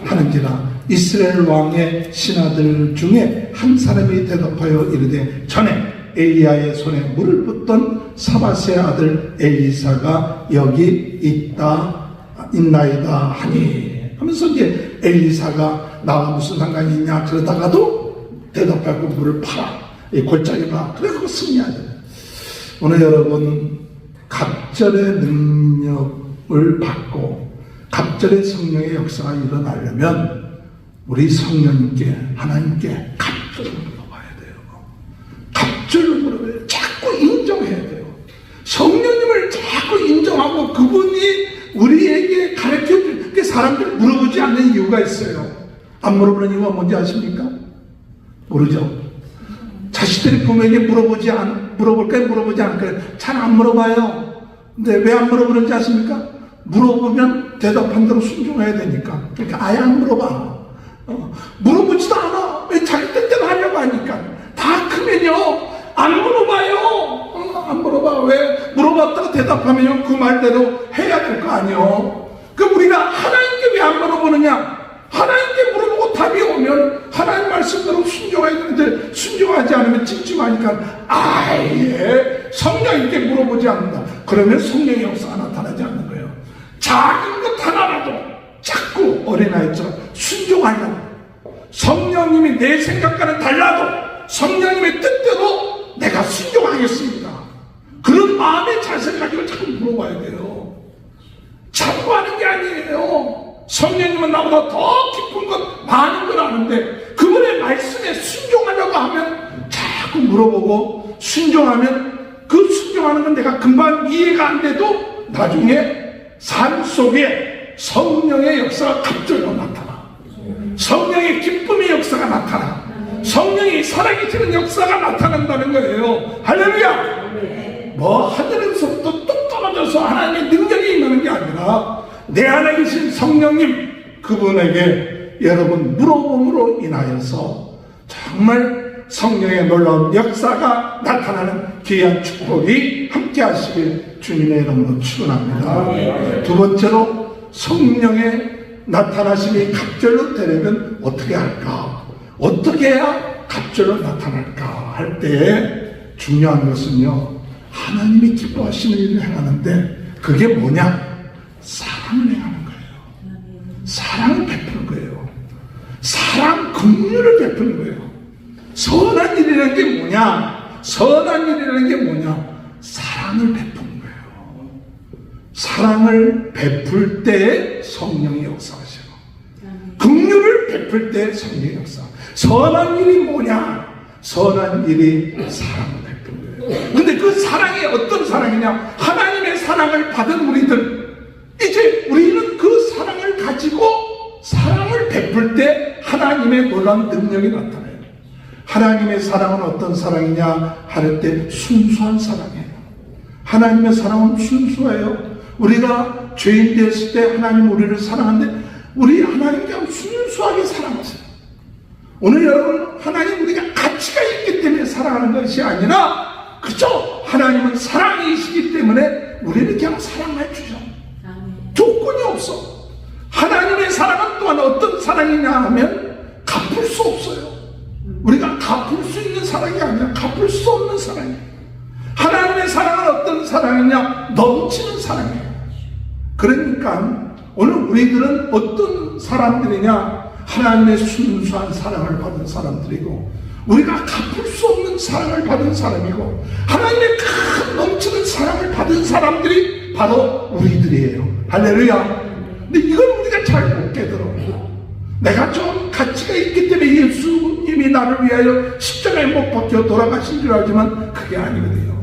하는지라 이스라엘 왕의 신하들 중에 한 사람이 대답하여 이르되 전에 엘리야의 손에 물을 붓던 사밧의 아들 엘리사가 여기 있나이다 하니 하면서 이제 엘리사가 나와 무슨 상관이 있냐 그러다가도 대답하고 물을 팔아 이 골짜기가 그래 그거 승리하죠. 오늘 여러분 갑절의 능력을 받고 갑절의 성령의 역사가 일어나려면 우리 성령님께 하나님께 갑절을 물어봐야 돼요. 갑절을 물어봐야 돼요. 자꾸 인정해야 돼요. 성령님을 자꾸 인정하고 그분이 우리에게 가르쳐줄 그 사람들 물어보지 않는 이유가 있어요. 안 물어보는 이유가 뭔지 아십니까? 모르죠. 자식들이 부모에게 물어볼까요? 물어보지 않을까요? 잘 안 물어봐요. 근데 왜 안 물어보는지 아십니까? 물어보면 대답한 대로 순종해야 되니까. 그러니까 아예 안 물어봐. 물어보지도 않아. 왜 자기 뜻대로 하려고 하니까. 다 크면요. 안 물어봐요. 안 물어봐. 왜? 물어봤다가 대답하면요. 그 말대로 해야 될 거 아니요. 그럼 우리가 하나님께 왜 안 물어보느냐? 하나님께 물어보고 답이 오면 하나님 말씀대로 순종해야 되는데 순종하지 않으면 찜찜하니까 아예 성령님께 물어보지 않는다. 그러면 성령의 역사가 나타나지 않는 거예요. 작은 것 하나라도 자꾸 어린아이처럼 순종하려고 성령님이 내 생각과는 달라도 성령님의 뜻대로 내가 하겠습니다. 그런 마음의 자세를 가지고 자꾸 물어봐야 돼요. 참고하는 게 아니에요. 성령님은 나보다 더 깊은 것, 많은 걸 아는데 그분의 말씀에 순종하려고 하면 자꾸 물어보고, 순종하면 그 순종하는 건 내가 금방 이해가 안 돼도 나중에 삶 속에 성령의 역사가 갑절로 나타나. 성령의 기쁨의 역사가 나타나. 성령이 살아계시는 역사가 나타난다는 거예요. 할렐루야! 뭐 하늘에서부터 뚝 떨어져서 하나님의 능력이 임하는 게 아니라 내 안에 계신 성령님, 그분에게 여러분 물어봄으로 인하여서 정말 성령의 놀라운 역사가 나타나는 귀한 축복이 함께 하시길 주님의 이름으로 축원합니다. 두 번째로, 성령의 나타나심이 갑절로 되려면 어떻게 할까? 어떻게 해야 갑절로 나타날까? 할 때에 중요한 것은요, 하나님이 기뻐하시는 일을 행하는데 그게 뭐냐? 사랑을 행하는 거예요. 사랑을 베푸는 거예요. 사랑, 긍휼을 베푸는 거예요. 선한 일이라는 게 뭐냐? 선한 일이라는 게 뭐냐? 사랑을 베푸는 거예요. 사랑을 베풀 때 성령이 역사하시고, 긍휼을 베풀 때 성령이 역사. 선한 일이 뭐냐? 선한 일이 사랑을 베푸는 거예요. 근데 그 사랑이 어떤 사랑이냐? 하나님의 사랑을 받은 우리들, 이제 우리는 그 사랑을 가지고 사랑을 베풀 때 하나님의 놀라운 능력이 나타나요. 하나님의 사랑은 어떤 사랑이냐 할 때 순수한 사랑이에요. 하나님의 사랑은 순수해요. 우리가 죄인 되었을 때 하나님 우리를 사랑하는데 우리 하나님 그냥 순수하게 사랑하세요. 오늘 여러분, 하나님 우리가 가치가 있기 때문에 사랑하는 것이 아니라 그저 하나님은 사랑이시기 때문에 우리를 그냥 사랑해 주죠. 조건이 없어. 하나님의 사랑은 또한 어떤 사랑이냐 하면 갚을 수 없어요. 우리가 갚을 수 있는 사랑이 아니라 갚을 수 없는 사랑이에요. 하나님의 사랑은 어떤 사랑이냐? 넘치는 사랑이에요. 그러니까 오늘 우리들은 어떤 사람들이냐? 하나님의 순수한 사랑을 받은 사람들이고, 우리가 갚을 수 없는 사랑을 받은 사람이고, 하나님의 큰 넘치는 사랑을 받은 사람들이 바로 우리들이에요. 할렐루야. 근데 이걸 우리가 잘 못 깨달아요. 내가 좀 가치가 있기 때문에 예수님이 나를 위하여 십자가에 못 박혀 돌아가신 줄 알지만 그게 아니거든요.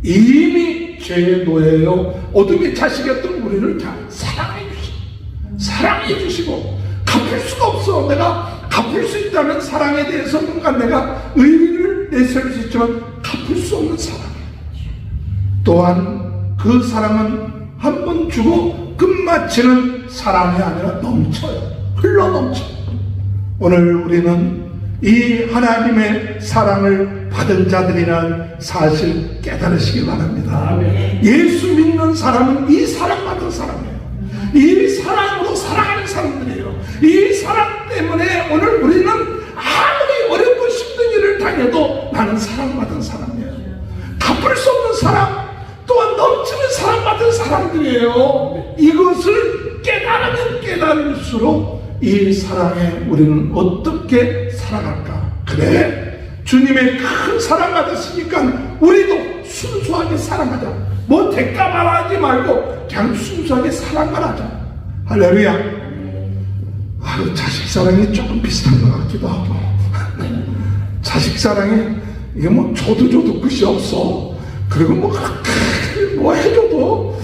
이미 죄의 노예요, 어둠의 자식이었던 우리를 그냥 사랑해 주시고 갚을 수가 없어. 내가 갚을 수 있다면 사랑에 대해서 뭔가 내가 의의를 내세울 수 있지만 갚을 수 없는 사랑이에요. 또한 그 사랑은 한 번 주고 끝마치는 사랑이 아니라 넘쳐요. 흘러넘쳐요. 오늘 우리는 이 하나님의 사랑을 받은 자들이라는 사실 깨달으시기 바랍니다. 예수 믿는 사람은 이 사랑받은 사람이에요. 이 사랑으로 사랑하는 사람들이에요. 이 사랑 때문에 오늘 우리는 아무리 어렵고 힘든 일을 당해도 나는 사랑받은 사람이에요. 갚을 수 없는 사랑, 또한 넘치는 사랑받은 사람들이에요. 이것을 깨달으면 깨달을수록 이 사랑에 우리는 어떻게 살아갈까? 그래, 주님의 큰 사랑 받았으니까 우리도 순수하게 사랑하자. 뭐 대가 말하지 말고 그냥 순수하게 사랑만 하자. 할렐루야. 아유, 자식 사랑이 조금 비슷한 것 같기도 하고. 자식 사랑이 이게 뭐 줘도 끝이 없어. 그리고 뭐 해줘도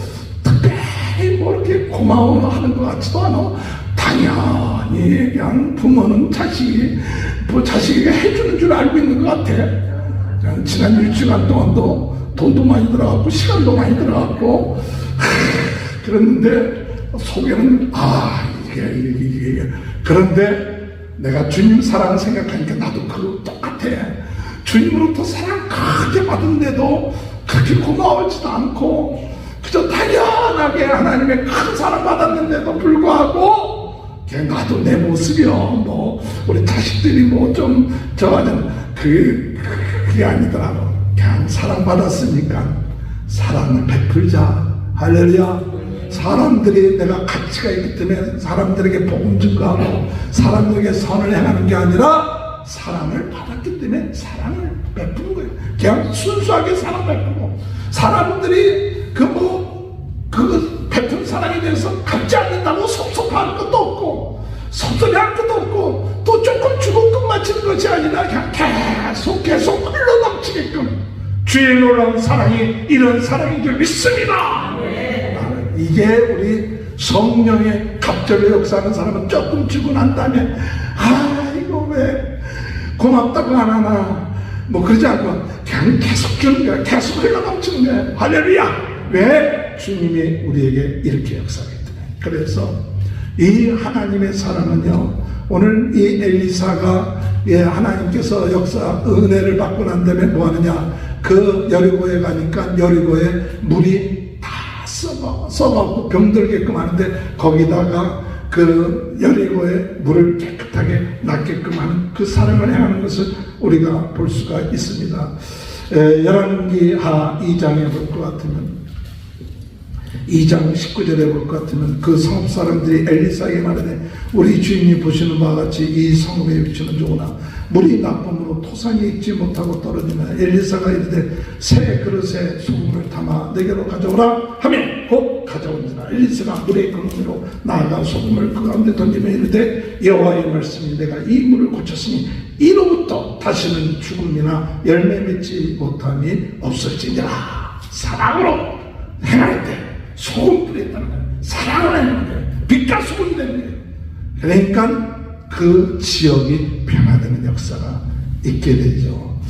특별히 뭐 이렇게 고마워하는 것 같지도 않아. 당연히 그냥 부모는 자식에게 해주는 줄 알고 있는 것 같아. 그냥 지난 1주간 동안도 돈도 많이 들어갔고 시간도 많이 들어갔고 그랬는데 속에는 이게 그런데 내가 주님 사랑 생각하니까 나도 그거 똑같아. 주님으로부터 사랑 크게 받은데도 그렇게 고마워지도 않고 그저 당연하게 하나님의 큰 사랑 받았는데도 불구하고 그냥 나도 내 모습이요, 뭐 우리 자식들이 뭐 좀 저하는 그게 아니더라고. 그냥 사랑받았으니까 사랑을 베풀자. 할렐루야. 사람들이 내가 가치가 있기 때문에 사람들에게 복음 증거하고 사람들에게 선을 행하는 게 아니라 사랑을 받았기 때문에 사랑을 베푸는 거예요. 그냥 순수하게 사랑 베푸고, 사람들이 그 베푼 사랑에 대해서 갚지 않는다고 섭섭할 것도 없고, 섭섭할 것도 없고, 또 조금 주고 끝마치는 것이 아니라 그냥 계속 흘러넘치게끔 주의 놀라운 사랑이 이런 사랑인 줄 믿습니다. 이게 우리 성령의 갑절의 역사하는 사람은 조금 주고 난 다음에 이거 왜 고맙다고 안 하나 그러지 않고 그냥 계속 주는 거야. 계속 흘러넘치는 거야. 할렐루야. 왜? 주님이 우리에게 이렇게 역사하기 때문에. 그래서 이 하나님의 사랑은요, 오늘 이 엘리사가 하나님께서 은혜를 받고 난 다음에 뭐 하느냐, 그 여리고에 가니까 여리고에 물이 다 썩어갖고 병들게끔 하는데, 거기다가 그 여리고에 물을 깨끗하게 낫게끔 하는 그 사랑을 행하는 것을 우리가 볼 수가 있습니다. 열왕기하 2장에 볼 것 같으면, 2장 19절에 볼 것 같으면 그 성읍 사람들이 엘리사에게 말하되, 우리 주인이 보시는 바와 같이 이 성읍의 위치는 좋으나 물이 나쁨으로 토산이 익지 못하고 떨어지나 엘리사가 이르되 새 그릇에 소금을 담아 내게로 가져오라 하며 곧 가져온지라. 엘리사가 물의 근원으로 나아가 소금을 그 가운데 던지며 이르되 여호와의 말씀이 내가 이 물을 고쳤으니 이로부터 다시는 죽음이나 열매 맺지 못함이 없을지니라. 사랑으로 행할 때 소금 뿌렸다는 거예요. 사랑을 행하는 거예요. 빛과 소금이 되는 거예요. 그러니까 그 지역이 변화되는 역사가 있게 되죠.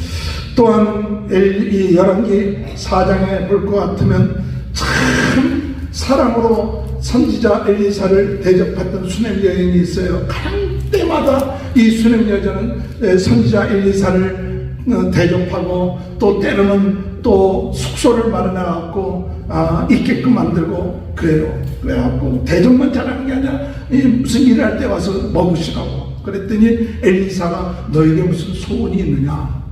또한 이 열왕기 4장에 볼 것 같으면 참 사랑으로 선지자 엘리사를 대접했던 수냄 여인이 있어요. 가는 때마다 이 수냄 여자는 선지자 엘리사를 대접하고, 또 때로는 또 숙소를 마련해갖고 있게끔 만들고 그래요. 그래갖고 대접만 잘하는 게 아니라 무슨 일을 할 때 와서 먹으시라고. 그랬더니 엘리사가 너에게 무슨 소원이 있느냐?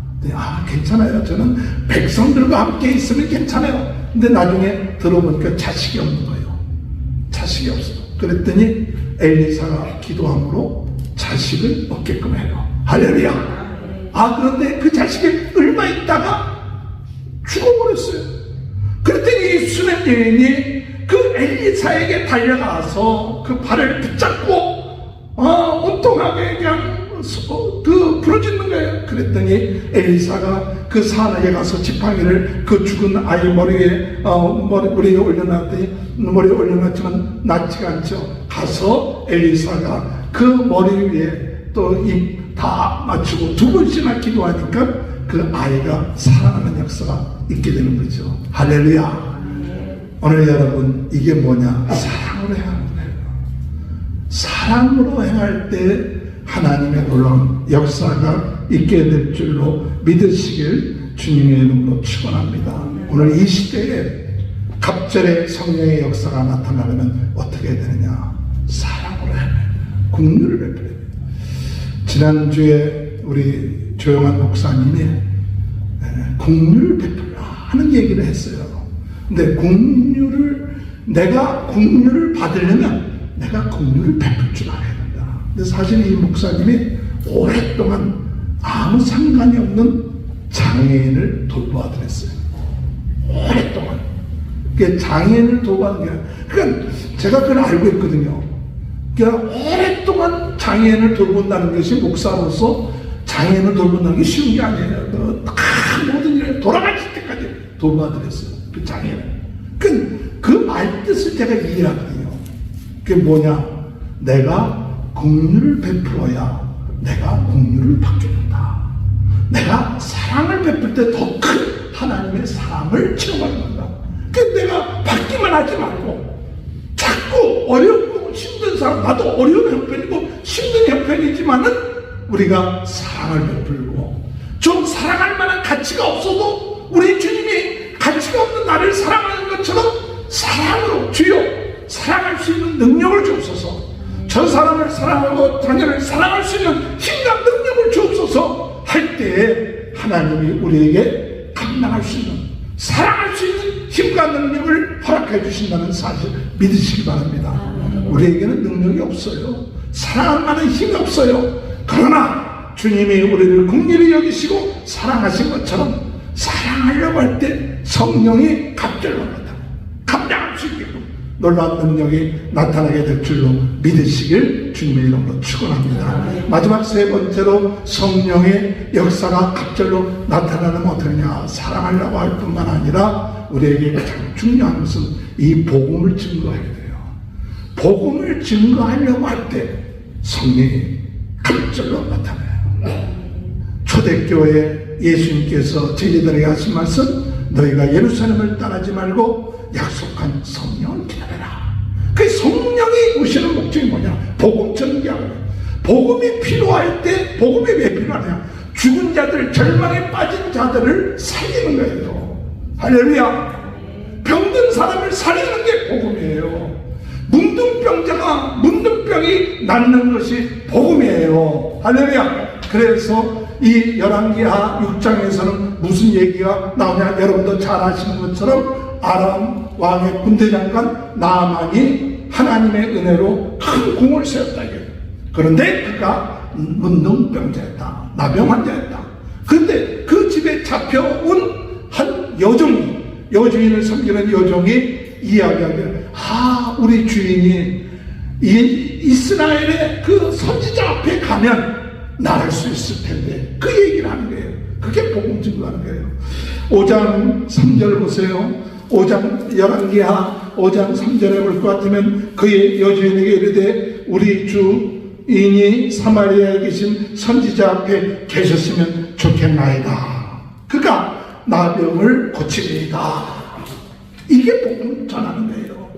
괜찮아요. 저는 백성들과 함께 있으면 괜찮아요. 근데 나중에 들어보니까 자식이 없는 거예요. 자식이 없어요. 그랬더니 엘리사가 기도함으로 자식을 얻게끔 해요. 할렐루야. 그런데 그 자식이 얼마 있다가 죽어버렸어요. 그랬더니 이 수냄 여인이 그 엘리사에게 달려가서 그 발을 붙잡고 온통하게 그냥 부러짓는 거예요. 그랬더니 엘리사가 그 산에 가서 지팡이를 그 죽은 아이 머리에 올려놨지만 낫지가 않죠. 가서 엘리사가 그 머리 위에 또 입 다 맞추고 2번씩이나 기도하니까 그 아이가 살아나는 역사가 있게 되는 거죠. 할렐루야. 오늘 여러분, 이게 뭐냐? 사랑으로 행하는 거예요. 사랑으로 행할 때 하나님의 놀라운 역사가 있게 될 줄로 믿으시길 주님의 이름으로 축원합니다. 오늘 이 시대에 갑절의 성령의 역사가 나타나려면 어떻게 해야 되느냐? 사랑으로 행해야 돼요. 긍휼을 베풀어야 돼요. 지난주에 우리 조영환 목사님이 긍휼을 베풀라 하는 얘기를 했어요. 근데 내가 긍휼을 받으려면 내가 긍휼을 베풀 줄 알아야 된다. 근데 사실 이 목사님이 오랫동안 아무 상관이 없는 장애인을 돌보아드렸어요. 오랫동안. 장애인을 돌보는 게, 그러니까 제가 그걸 알고 있거든요. 그러니까 오랫동안 장애인을 돌본다는 것이 목사로서 장애인을 돌본다는 게 쉬운 게 아니에요. 다 모든 일을 돌아가실 때까지 돌봐드렸어요. 그 장애인. 그 말 뜻을 제가 이해하거든요. 그게 뭐냐? 내가 긍휼을 베풀어야 내가 긍휼을 받게 된다. 내가 사랑을 베풀 때 더 큰 하나님의 사랑을 체험하는 건다. 내가 받기만 하지 말고 자꾸 어렵고 힘든 사람, 나도 어려운 형편이고 힘든 형편이지만은 우리가 사랑을 베풀고, 좀 사랑할 만한 가치가 없어도 우리 주님이 가치가 없는 나를 사랑하는 것처럼 사랑으로 주여 사랑할 수 있는 능력을 주옵소서. 저 사람을 사랑하고 자녀를 사랑할 수 있는 힘과 능력을 주옵소서 할 때에 하나님이 우리에게 감당할 수 있는, 사랑할 수 있는 힘과 능력을 허락해 주신다는 사실 믿으시기 바랍니다. 우리에게는 능력이 없어요. 사랑할 만한 힘이 없어요. 그러나 주님이 우리를 긍휼히 여기시고 사랑하신 것처럼 사랑하려고 할 때 성령이 갑절로 나타나 감당할 수 있게끔 놀라운 능력이 나타나게 될 줄로 믿으시길 주님의 이름으로 축원합니다. 마지막 세 번째로 성령의 역사가 갑절로 나타나면 어떠냐? 사랑하려고 할 뿐만 아니라 우리에게 가장 중요한 것은 이 복음을 증거해야 돼요. 복음을 증거하려고 할 때 성령이 갑절로 나타나요. 초대교회 예수님께서 제자들에게 하신 말씀, 너희가 예루살렘을 떠나지 말고 약속한 성령을 기다려라. 그 성령이 오시는 목적이 뭐냐? 복음 전개하는 거예요. 복음이 필요할 때 복음이 왜 필요하냐? 죽은 자들, 절망에 빠진 자들을 살리는 거예요. 할렐루야. 병든 사람을 살리는 게 복음이에요. 문둥병자가 문둥병이 낫는 것이 복음이에요. 할렐루야. 그래서 이 열왕기하 6장에서는 무슨 얘기가 나오냐? 여러분도 잘 아시는 것처럼 아람 왕의 군대장관 나아만이 하나님의 은혜로 큰 궁을 세웠다. 그런데 그가 문둥병자였다. 나병 환자였다. 그런데 그 집에 잡혀온 한 여주인을 섬기는 여종이 이야기하기를, 우리 주인이 이스라엘의 그 선지자 앞에 가면 나를 수 있을 텐데, 그 얘기를 하는 거예요. 그게 복음 증거하는 거예요. 5장 3절 보세요. 5장 열왕기하 5장 3절에 볼 것 같으면 그의 여주인에게 이르되 우리 주인이 사마리아에 계신 선지자 앞에 계셨으면 좋겠나이다. 그가 나병을 고치리이다. 이게 복음 전하는 거예요.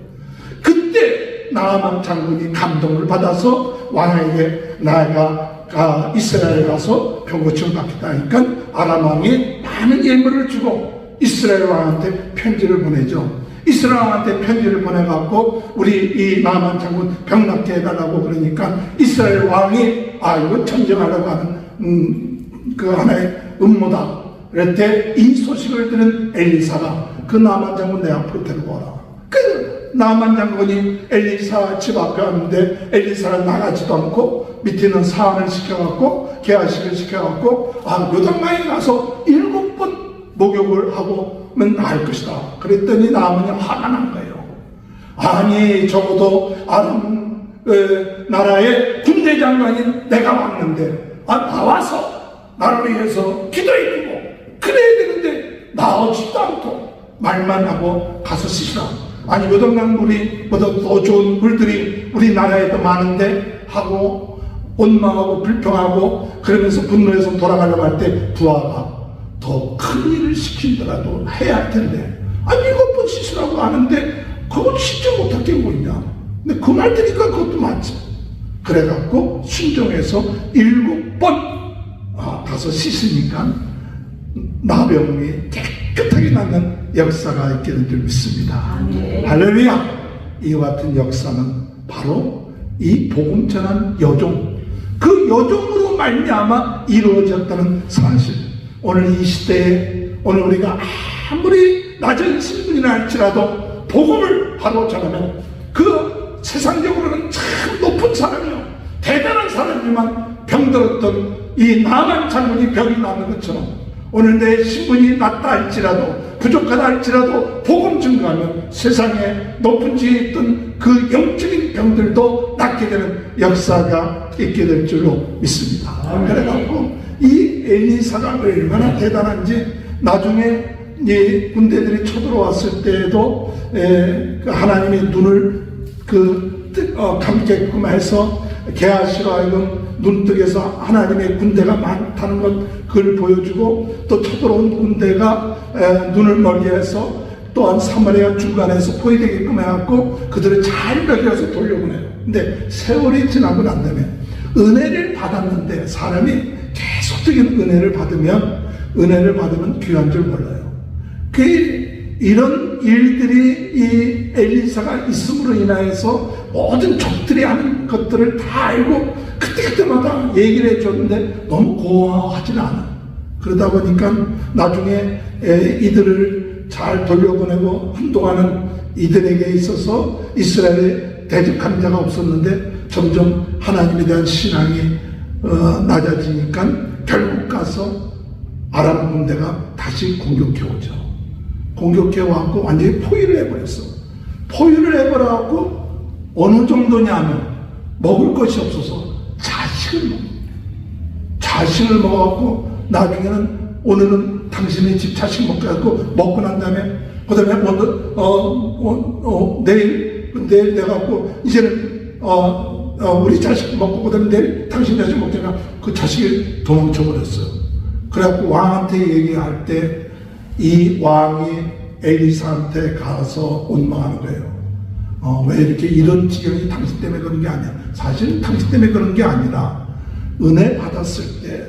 그때 나아만 장군이 감동을 받아서 왕에게 나아가 이스라엘 가서 병고침을 받겠다 하니까 아람 왕이 많은 예물을 주고 이스라엘 왕한테 편지를 보내죠. 이스라엘 왕한테 편지를 보내갖고 우리 이 나아만 장군 병 낫게 해달라고 그러니까 이스라엘 왕이 이거 전쟁하려고 하는 그 하나의 음모다. 그럴 때 이 소식을 들은 엘리사가 그 나아만 장군 내 앞으로 데리고 오라. 그 나아만 장군이 엘리사 집 앞에 왔는데 엘리사는 나가지도 않고 밑에 있는 사안을 시켜갖고 개화식을 시켜갖고 요단강에 가서 7번 목욕을 하고면 나을 것이다. 그랬더니 나아만이 화가 난 거예요. 아니 적어도 아람 나라의 군대장관인 내가 왔는데 나와서 나를 위해서 기도해주고 그래야 되는데 나오지도 않고 말만 하고 가서 씻으라. 아니 요단강 물이 보다 더 좋은 물들이 우리나라에도 많은데 하고 원망하고 불평하고 그러면서 분노해서 돌아가려고 할 때 부하가 더 큰 일을 시키더라도 해야 할 텐데 7번 씻으라고 하는데 그거 씻지 못할 게 뭐냐. 근데 그 말 들으니까 그것도 맞지. 그래갖고 순종해서 7번 가서 씻으니까 나병이 깨끗하게 낫는 역사가 있게 된 줄 믿습니다. 할렐루야. 이와 같은 역사는 바로 이 복음 전한 여종, 그 여종으로 말미암아 이루어졌다는 사실. 오늘 이 시대에 오늘 우리가 아무리 낮은 신분이나 할지라도 복음을 바로 전하면 그 세상적으로는 참 높은 사람이요 대단한 사람이지만 병들었던 이 나아만 장군이 병이 나는 것처럼 오늘 내 신분이 낮다 할지라도 부족하다 할지라도 복음 증거하면 세상에 높은 지에 있던 그 영적인 병들도 낫게 되는 역사가 있게 될 줄로 믿습니다. 그래갖고 이 엘리사가 얼마나 대단한지 나중에 이 군대들이 쳐들어왔을 때에도 하나님의 눈을 감게끔 해서 게하시로 하여금 눈뜨게서 하나님의 군대가 많다는 것 그걸 보여주고 또 쳐들어온 군대가 눈을 멀게 해서 또한 사마리아 중간에서 포위되게끔 해갖고 그들을 잘 먹여서 돌려보내요. 근데 세월이 지나고 난 다음에 은혜를 받았는데 사람이 계속적인 은혜를 받으면 귀한 줄 몰라요. 이런 일들이 이 엘리사가 있음으로 인하여서 모든 적들이 하는 것들을 다 알고 그때마다 얘기를 해줬는데 너무 고마워하지는 않아. 그러다 보니까 나중에 이들을 잘 돌려보내고 한동안은 이들에게 있어서 이스라엘에 대적한 자가 없었는데 점점 하나님에 대한 신앙이 낮아지니까 결국 가서 아람 군대가 다시 공격해오죠. 공격해와갖고 완전히 포위를 해버렸어. 포위를 해버려갖고 어느 정도냐면 먹을 것이 없어서 자식을 먹어갖고 나중에는 오늘은 당신의 집 자식 먹게 해갖고 먹고 난 다음에 그 다음에 내일 내가 갖고 이제는 우리 자식 먹고 그 다음에 내일 당신 자식 먹자가 그 자식이 도망쳐버렸어요. 그래갖고 왕한테 얘기할 때 이 왕이 엘리사한테 가서 원망하는 거예요. 왜 이렇게 이런 지경이 당신 때문에 그런 게 아니야. 사실 당신 때문에 그런 게 아니라 은혜 받았을 때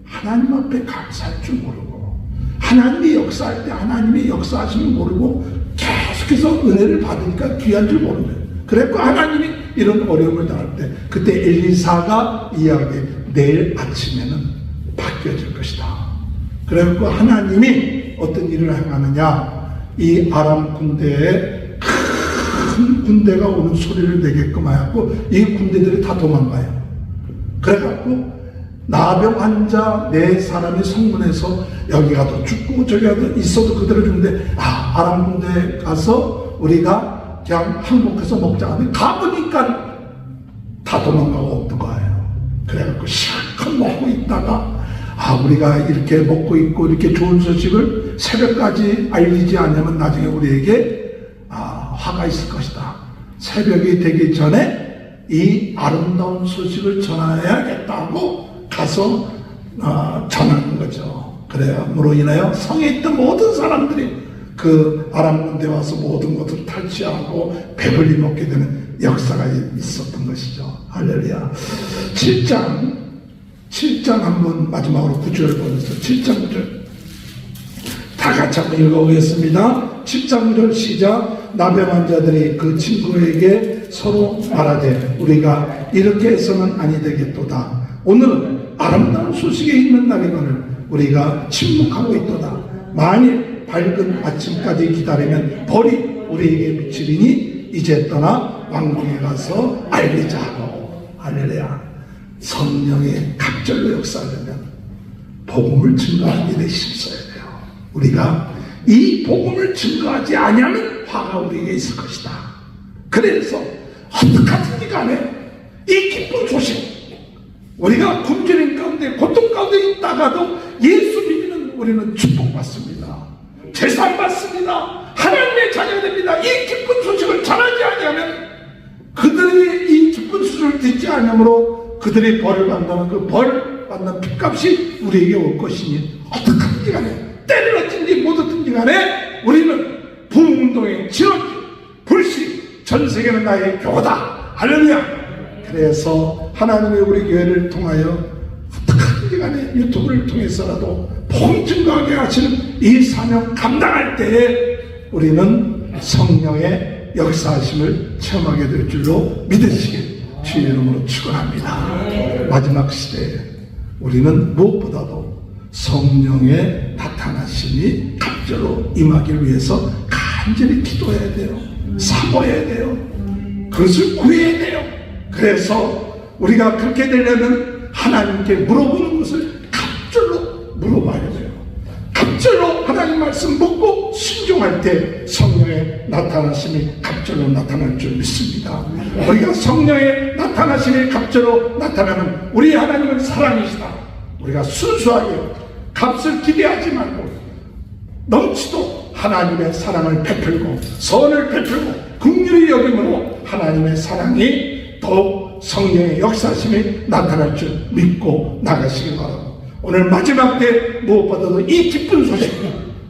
하나님 앞에 감사할 줄 모르고 하나님이 역사할 때 하나님이 역사하심을 모르고 계속해서 은혜를 받으니까 귀한 줄 모르는 거예요. 그래서 하나님이 이런 어려움을 당할 때 그때 엘리사가 이야기해 내일 아침에는 바뀌어질 것이다. 그래서 하나님이 어떤 일을 행하느냐, 이 아람 군대에 큰 군대가 오는 소리를 내게끔 하였고 이 군대들이 다 도망가요. 그래갖고 나병 환자 4사람이 성문에서 여기 가도 죽고 저기 가도 있어도 그대로 죽는데 아람 군대에 가서 우리가 그냥 항복해서 먹자 하는데 가보니까 다 도망가고 없는 거예요. 그래갖고 실컷 먹고 있다가 우리가 이렇게 먹고 있고 이렇게 좋은 소식을 새벽까지 알리지 않으면 나중에 우리에게 화가 있을 것이다. 새벽이 되기 전에 이 아름다운 소식을 전해야겠다고 가서 전하는 거죠. 그래야므로 인하여 성에 있던 모든 사람들이 그 아람 군대 와서 모든 것을 탈취하고 배불리 먹게 되는 역사가 있었던 것이죠. 할렐루야. 7장 한번 마지막으로 9절 보면서 7장 9절 다 같이 한번 읽어보겠습니다. 7장 9절 시작. 나병 환자들이 그 친구에게 서로 말하되 우리가 이렇게 해서는 아니 되겠도다. 오늘은 아름다운 소식이 있는 날이거늘 우리가 침묵하고 있도다. 만일 밝은 아침까지 기다리면 벌이 우리에게 미치리니 이제 떠나 왕궁에 가서 알리자 하고. 할렐루야. 성령의 갑절로 역사하려면 복음을 증거하는 일에 힘써야 돼요. 우리가 이 복음을 증거하지 아니하면 화가 우리에게 있을 것이다. 그래서 어떻게든지 간에 이 기쁜 소식, 우리가 굶주림 가운데 고통 가운데 있다가도 예수 믿는 우리는 축복받습니다. 재산 받습니다. 하나님의 자녀가 됩니다. 이 기쁜 소식을 전하지 아니하면 그들이 이 기쁜 소식을 듣지 않으므로 그들이 벌을 받는 그 벌 받는 핏값이 우리에게 올 것이니 어떻게든지 간에 때를 얻든지 못 얻든지 간에 우리는 부흥운동의 지원지 불씨 전 세계는 나의 교다. 할렐루야. 그래서 하나님의 우리 교회를 통하여 어떻게든지 간에 유튜브를 통해서라도 복음 증거하게 하시는 이 사명 감당할 때에 우리는 성령의 역사하심을 체험하게 될 줄로 믿으시길 주의 이름으로 축원합니다. 마지막 시대에 우리는 무엇보다도 성령의 나타나심이 갑절로 임하기 위해서 간절히 기도해야 돼요. 사모해야 돼요. 그것을 구해야 돼요. 그래서 우리가 그렇게 되려면 하나님께 물어보는 것을 갑절로 물어봐야 돼요. 갑절로 하나님 말씀 묻고 순종할 때 성령의 나타나심이 갑절로 나타날 줄 믿습니다. 우리가 성령의 나타나심이 갑절로 나타나면 우리 하나님은 사랑이시다. 우리가 순수하게 값을 기대하지 말고 넘치도 하나님의 사랑을 베풀고 선을 베풀고 긍휼히 여김으로 하나님의 사랑이 더욱 성령의 역사심이 나타날 줄 믿고 나가시기 바랍니다. 오늘 마지막 때 무엇보다도 이 기쁜 소식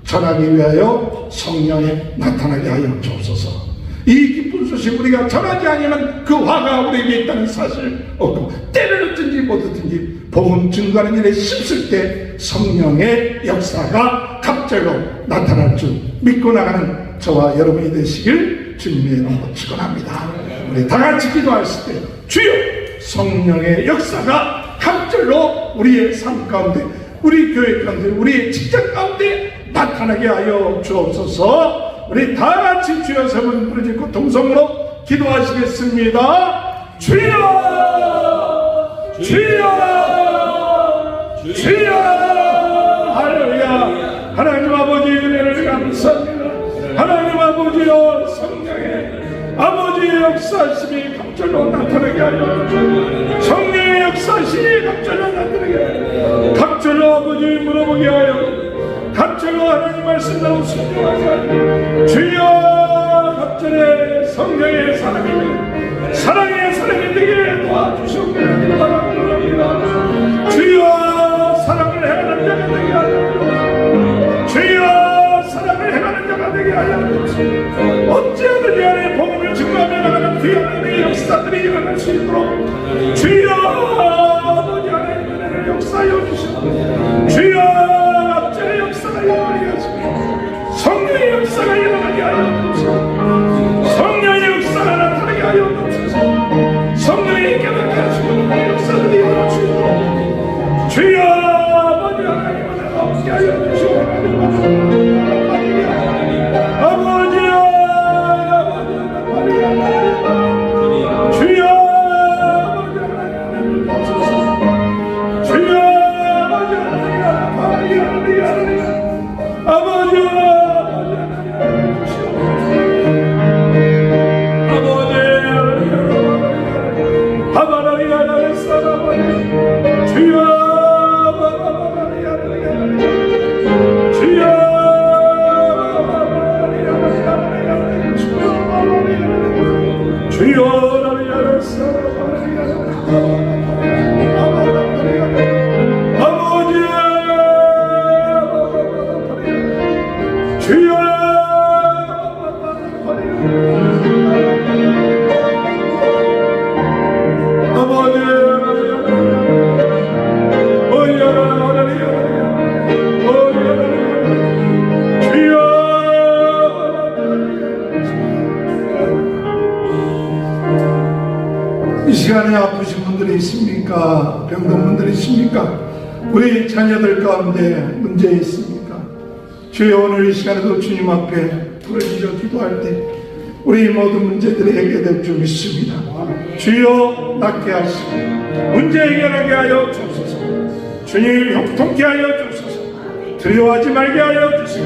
전하기 위하여 성령에 나타나게 하여 주옵소서. 이 기쁜 소식 우리가 전하지 아니하면 그 화가 우리에게 있다는 사실을 얻고 때를 얻든지 못 얻든지 복음 증거하는 일에 힘쓸 때 성령의 역사가 갑절로 나타날 줄 믿고 나가는 저와 여러분이 되시길 주님의 이름으로 축원합니다. 우리 다 같이 기도하실 때 주여 성령의 역사가 갑절로 우리의 삶 가운데 우리 교회 가운데 우리의 직장 가운데 나타나게 하여 주옵소서. 우리 다 같이 주여 세 번 부르짖고 동성으로 기도하시겠습니다. 주여 주여 주여 할렐루야. 하나님 아버지 은혜를 감사합니다. 하나님 아버지여 성령의 아버지의 역사심이 갑절로 나타나게 하여 성령의 역사심이 갑절로 나타나게 하여 갑절로 아버지 물어보게 하여 갑절로 하나님 말씀대로 순종하게 하여 주여 갑절에 성령의 사랑의 사람이 되게 도와주시옵고 바랍니다. 주여 사랑을 행하는 자가 되게 하여 주여 사랑을 행하는 자가 되게 하여 어찌하든 이 안에 복음을 증거하며 나가는 귀한 역사들이 일어날 수 있도록 주여 아버지 하나님 은혜를 역사하여 주시고 주여 앞전의 역사가 일어나게 하시고 성령의 역사가 일어나게 하여 주시고 성령의 역사가 나타나게 하여 주시고 성령의 깨닫게 하시고 역사들이 일어날 수 있도록 주여 아버지 하나님 은혜가 없게 하여 주시고 아버지여 주여 주여 이 시간에 아프신 분들이 있습니까? 병든 분들이 있습니까? 우리 자녀들 가운데 문제 있습니까? 주여 오늘 이 시간에도 주님 앞에 부르짖어 기도할 때 우리 모든 문제들이 해결될 줄 믿습니다. 주여 낫게 하시고 문제 해결하게 하여 주옵소서. 주님 형통케 하여 주옵소서. 두려워하지 말게 하여 주시고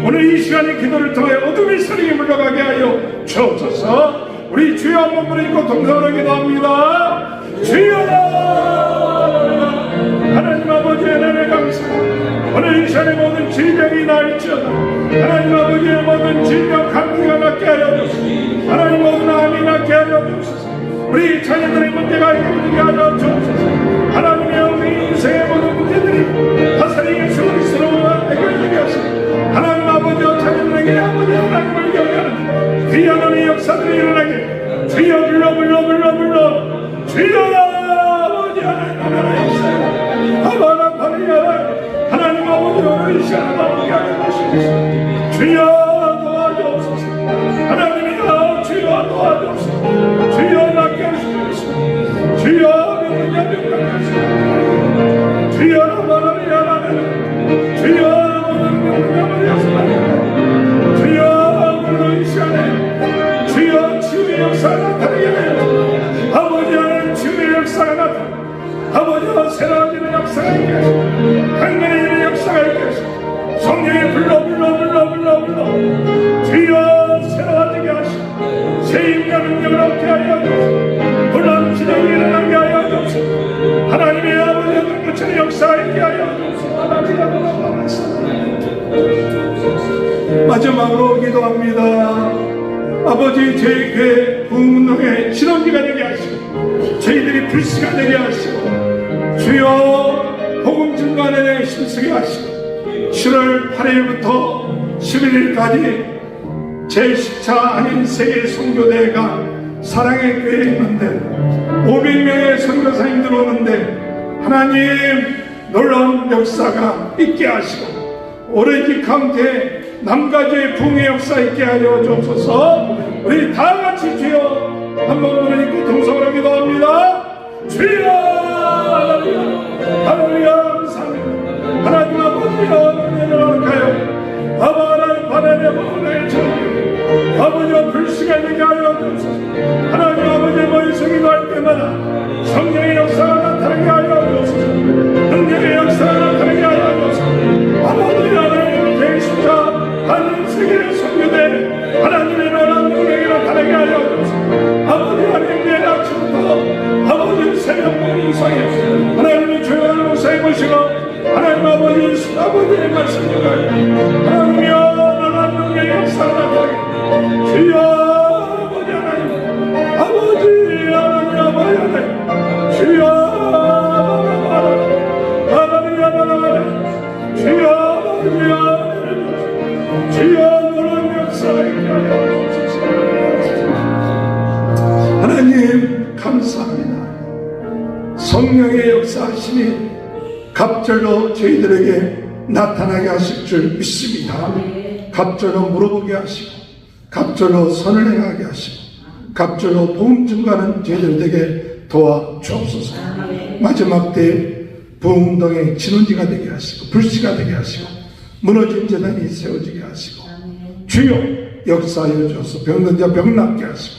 오늘 이 시간의 기도를 통해 어둠의 세력이 물러가게 하여 주옵소서. 우리 주여 한번 부르짖고 동성으로 기도합니다. 주여 하나님 아버지의 은혜를 감사합니다. 오늘 이 시간에 모든 질병이 나을지어다. 하나님 아버지의 모든 질병 감기가 낫게 하여 주옵소서. 하나님 모든 암이 낫게 하여 주옵소서. 우리 자녀들의 문제가 해결되게 하여 주옵소서. 하나님의 우리 인생의 모든 문제들이 다스리 예수 그리스도로 해결되게 하시고 하나님 아버지와 자녀들에게 아버지 하나님을 경외하는 귀한 은혜의 역사들이 일어나게 주여 불러 주여 아버지 하나님 나라의 역사에 아바나 파리야 하나님 아버지 오늘 이 시간을 마무리게 하여 주시옵소서. 주여 도와주옵소서. 하나님이여 주여 도와주옵소서. 주여 낫게 하시옵소서. 주여 명령하게 하시옵소서. 주여 나라를 하나님 주여 모든 명령을 하시옵소서. 주여 오늘 이 시간에 주여 치유의 역사가 나타나게 하여 아버지 하나님 치유의 역사가 나타나 아버지와 새로워지는 역사가 있게 하시고 강건해지는 역사가 있게 하시고 성령이 불러 주여 새로워지게 하시고 새 힘과 능력을 얻게 하여 주시고 놀라운 기적이 일어나게 하여 주시고 하나님의 아버지의 눈부처럼 역사가 있게 하여 주시고 마지막으로 기도합니다. 아버지 저희 교회 부흥운동의 실험지가 되게 하시고 저희들이 불씨가 되게 하시고 주여 복음 증거하는 데 힘쓰게 하시고 7월 8일부터 11일까지 제10차 한인 세계 선교대회가 사랑의 교회에 있는데 500명의 선교사님들 오는데 하나님 놀라운 역사가 있게 하시고 오렌지 카운티에 남가주의 부흥의 역사 있게 하여 주옵소서. 우리 다같이 주여 한번 부르짖고 동성으로 기도합니다. 주여 할렐루야 감사합니다. 하나님 아버지여 은혜를 허락하여 아바라의 바다의 모든 저희 아버지와 불씨가 되게 하여 주옵소서. 하나님 아버지의 머릿속에 기도할 때마다 성령의 역사가 나타나게 하여 주옵소서. 능력의 역사 세계 선교대 하나님의 놀라운 능력으로 다르게 하여 주옵소서. 아버지 하나님 내일 아침부터 아버지 새벽 이상에 하나님의 조용한 목사에 모시고 하나님 아버지의 말씀을 하나님이여 놀라운 능력의 역사를 나타나게 주여 아버지 하나님 아버지 하나님 주여 하나님 주여 놀라운 역사에 있게 하여 주옵소서. 하나님 감사합니다. 성령의 역사하심이 갑절로 저희들에게 나타나게 하실 줄 믿습니다. 갑절로 물어보게 하시고 갑절로 선을 행하게 하시고 갑절로 복음 증가하는 저희들에게 도와 주옵소서. 마지막 때 부흥동의 진원지가 되게 하시고 불씨가 되게 하시고 무너진 재단이 세워지게 하시고 주여 역사하여 주셔서 병든 자 병 낫게 하시고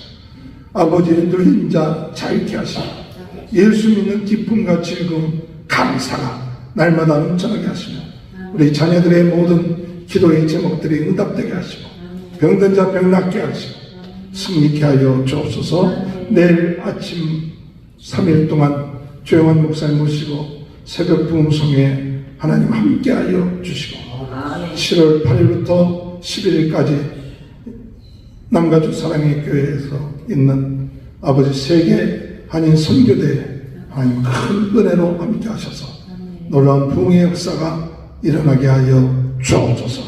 아버지 눌린 자 자유케 하시고 예수 믿는 기쁨과 즐거움 감사가 날마다 넘쳐나게 하시며 우리 자녀들의 모든 기도의 제목들이 응답되게 하시고 병든 자 병 낫게 하시고 승리케 하여 주옵소서. 내일 아침 3일 동안 조용한 목사님 모시고 새벽 부흥성에 하나님 함께 하여 주시고 7월 8일부터 11일까지 남가주 사랑의 교회에서 있는 아버지 세계 한인 선교대 하나님 큰 은혜로 함께 하셔서 놀라운 부흥의 역사가 일어나게 하여 주옵소서.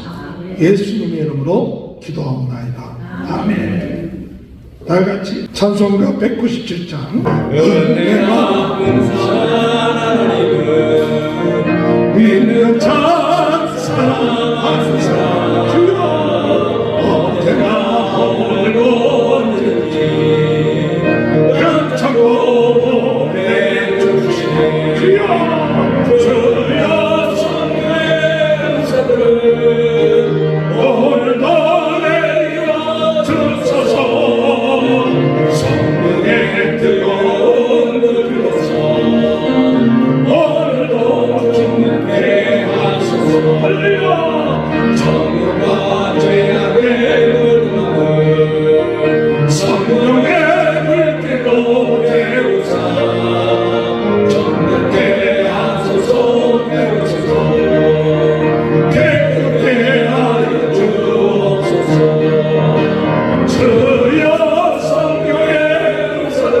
예수님의 이름으로 기도하옵나이다. 아멘. 다같이 찬송가 197장 은혜가 근사한 하나님은 믿는 자 사랑하사 주여 언제나 오늘도 언제든지 감차고 보내주시네 주여 주여 성령의 은사들을 오늘도 내려 주소서 성령의 뜨거운 불로서 오늘도 힘내게 하소서. 할렐루야 정욕과 죄악의 물망을 성령의 불길로 태우사 정욕게 하소서. 태우소서 깨끗게 하여 주옵소서. 주여 성령의 은사를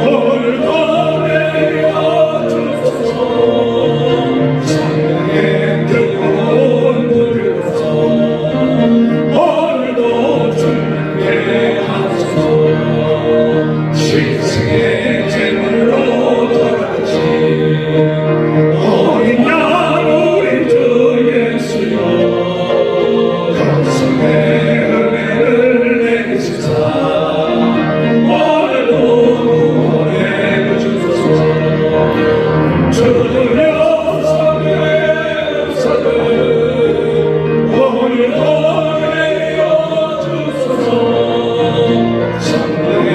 오늘도 내려 주소서. 성령의 뜨거운 불로서 오늘도 주님께 하소서. 신성의 제물로 돌아가신 어린 양 우리 주 예수여 가슴의 은혜를 내리시사 오늘도 보내 주소서. 주여 성령의 은사를 오늘도 내려 주소서. 성령의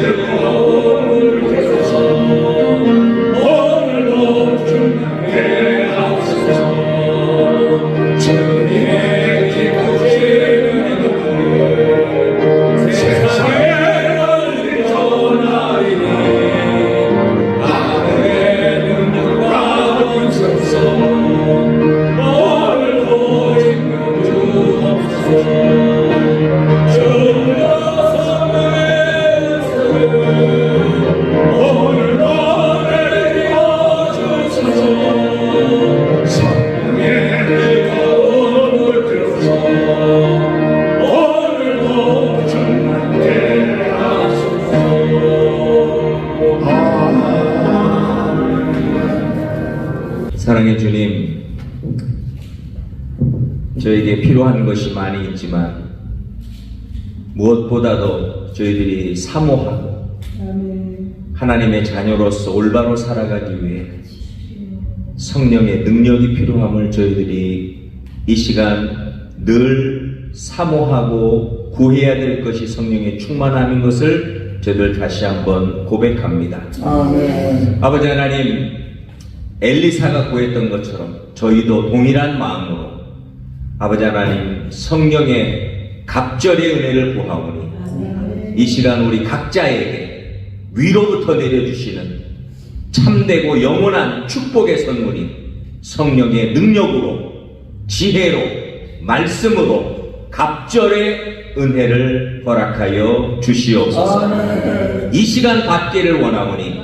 뜨거운 불에서 오늘도 주님께 하소서. 주님의 기쁘시는 이름을 세상에 널리 전하리니 하늘의 능력과 권세서 오늘도 있는 주옵소서. 주여 성령의 은사를 오늘도 내려 주소서. 성령의 뜨거운 불로서 오늘도 주님께 하소서. 사랑의 주님, 저에게 필요한 것이 많이 있지만 무엇보다도 저희들이 사모하고 하나님의 자녀로서 올바로 살아가기 위해 성령의 능력이 필요함을 저희들이 이 시간 늘 사모하고 구해야 될 것이 성령의 충만함인 것을 저희들 다시 한번 고백합니다. 아버지 하나님, 엘리사가 구했던 것처럼 저희도 동일한 마음으로 아버지 하나님 성령의 갑절의 은혜를 구하오니 이 시간 우리 각자에게 위로부터 내려주시는 참되고 영원한 축복의 선물인 성령의 능력으로 지혜로 말씀으로 갑절의 은혜를 허락하여 주시옵소서. 이 시간 받기를 원하오니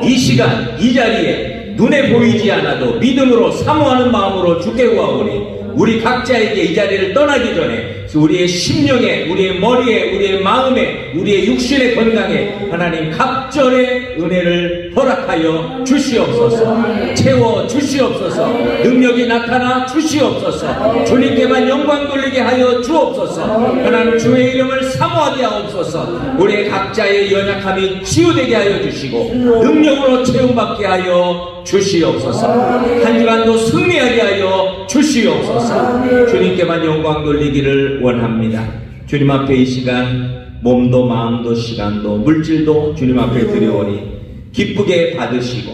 이 시간 이 자리에 눈에 보이지 않아도 믿음으로 사모하는 마음으로 주께 구하오니 우리 각자에게 이 자리를 떠나기 전에 우리의 심령에, 우리의 머리에, 우리의 마음에, 우리의 육신의 건강에 하나님 갑절의 은혜를 허락하여 주시옵소서. 채워 주시옵소서. 능력이 나타나 주시옵소서. 주님께만 영광 돌리게 하여 주옵소서. 하나님 주의 이름을 사모하게 하옵소서. 우리의 각자의 연약함이 치유되게 하여 주시고 능력으로 채움받게 하여 주시옵소서. 한 주간도 승리하게 하여 주시옵소서. 주님께만 영광 돌리기를 원합니다. 주님 앞에 이 시간 몸도 마음도 시간도 물질도 주님 앞에 드려오니 기쁘게 받으시고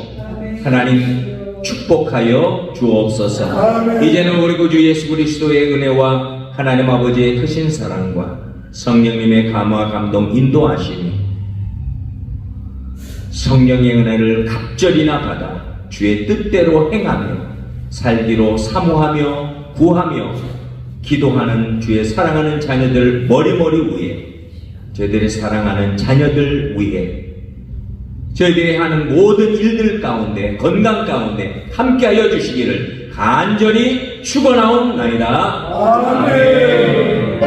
하나님 축복하여 주옵소서. 이제는 우리 구주 예수 그리스도의 은혜와 하나님 아버지의 크신 사랑과 성령님의 감화 감동 인도하심이 성령의 은혜를 갑절이나 받아 주의 뜻대로 행하며 살기로 사모하며 구하며 기도하는 주의 사랑하는 자녀들 머리머리 위에 저희들의 사랑하는 자녀들 위에 저희들이 하는 모든 일들 가운데 건강 가운데 함께하여 주시기를 간절히 축원하옵나이다. 아멘.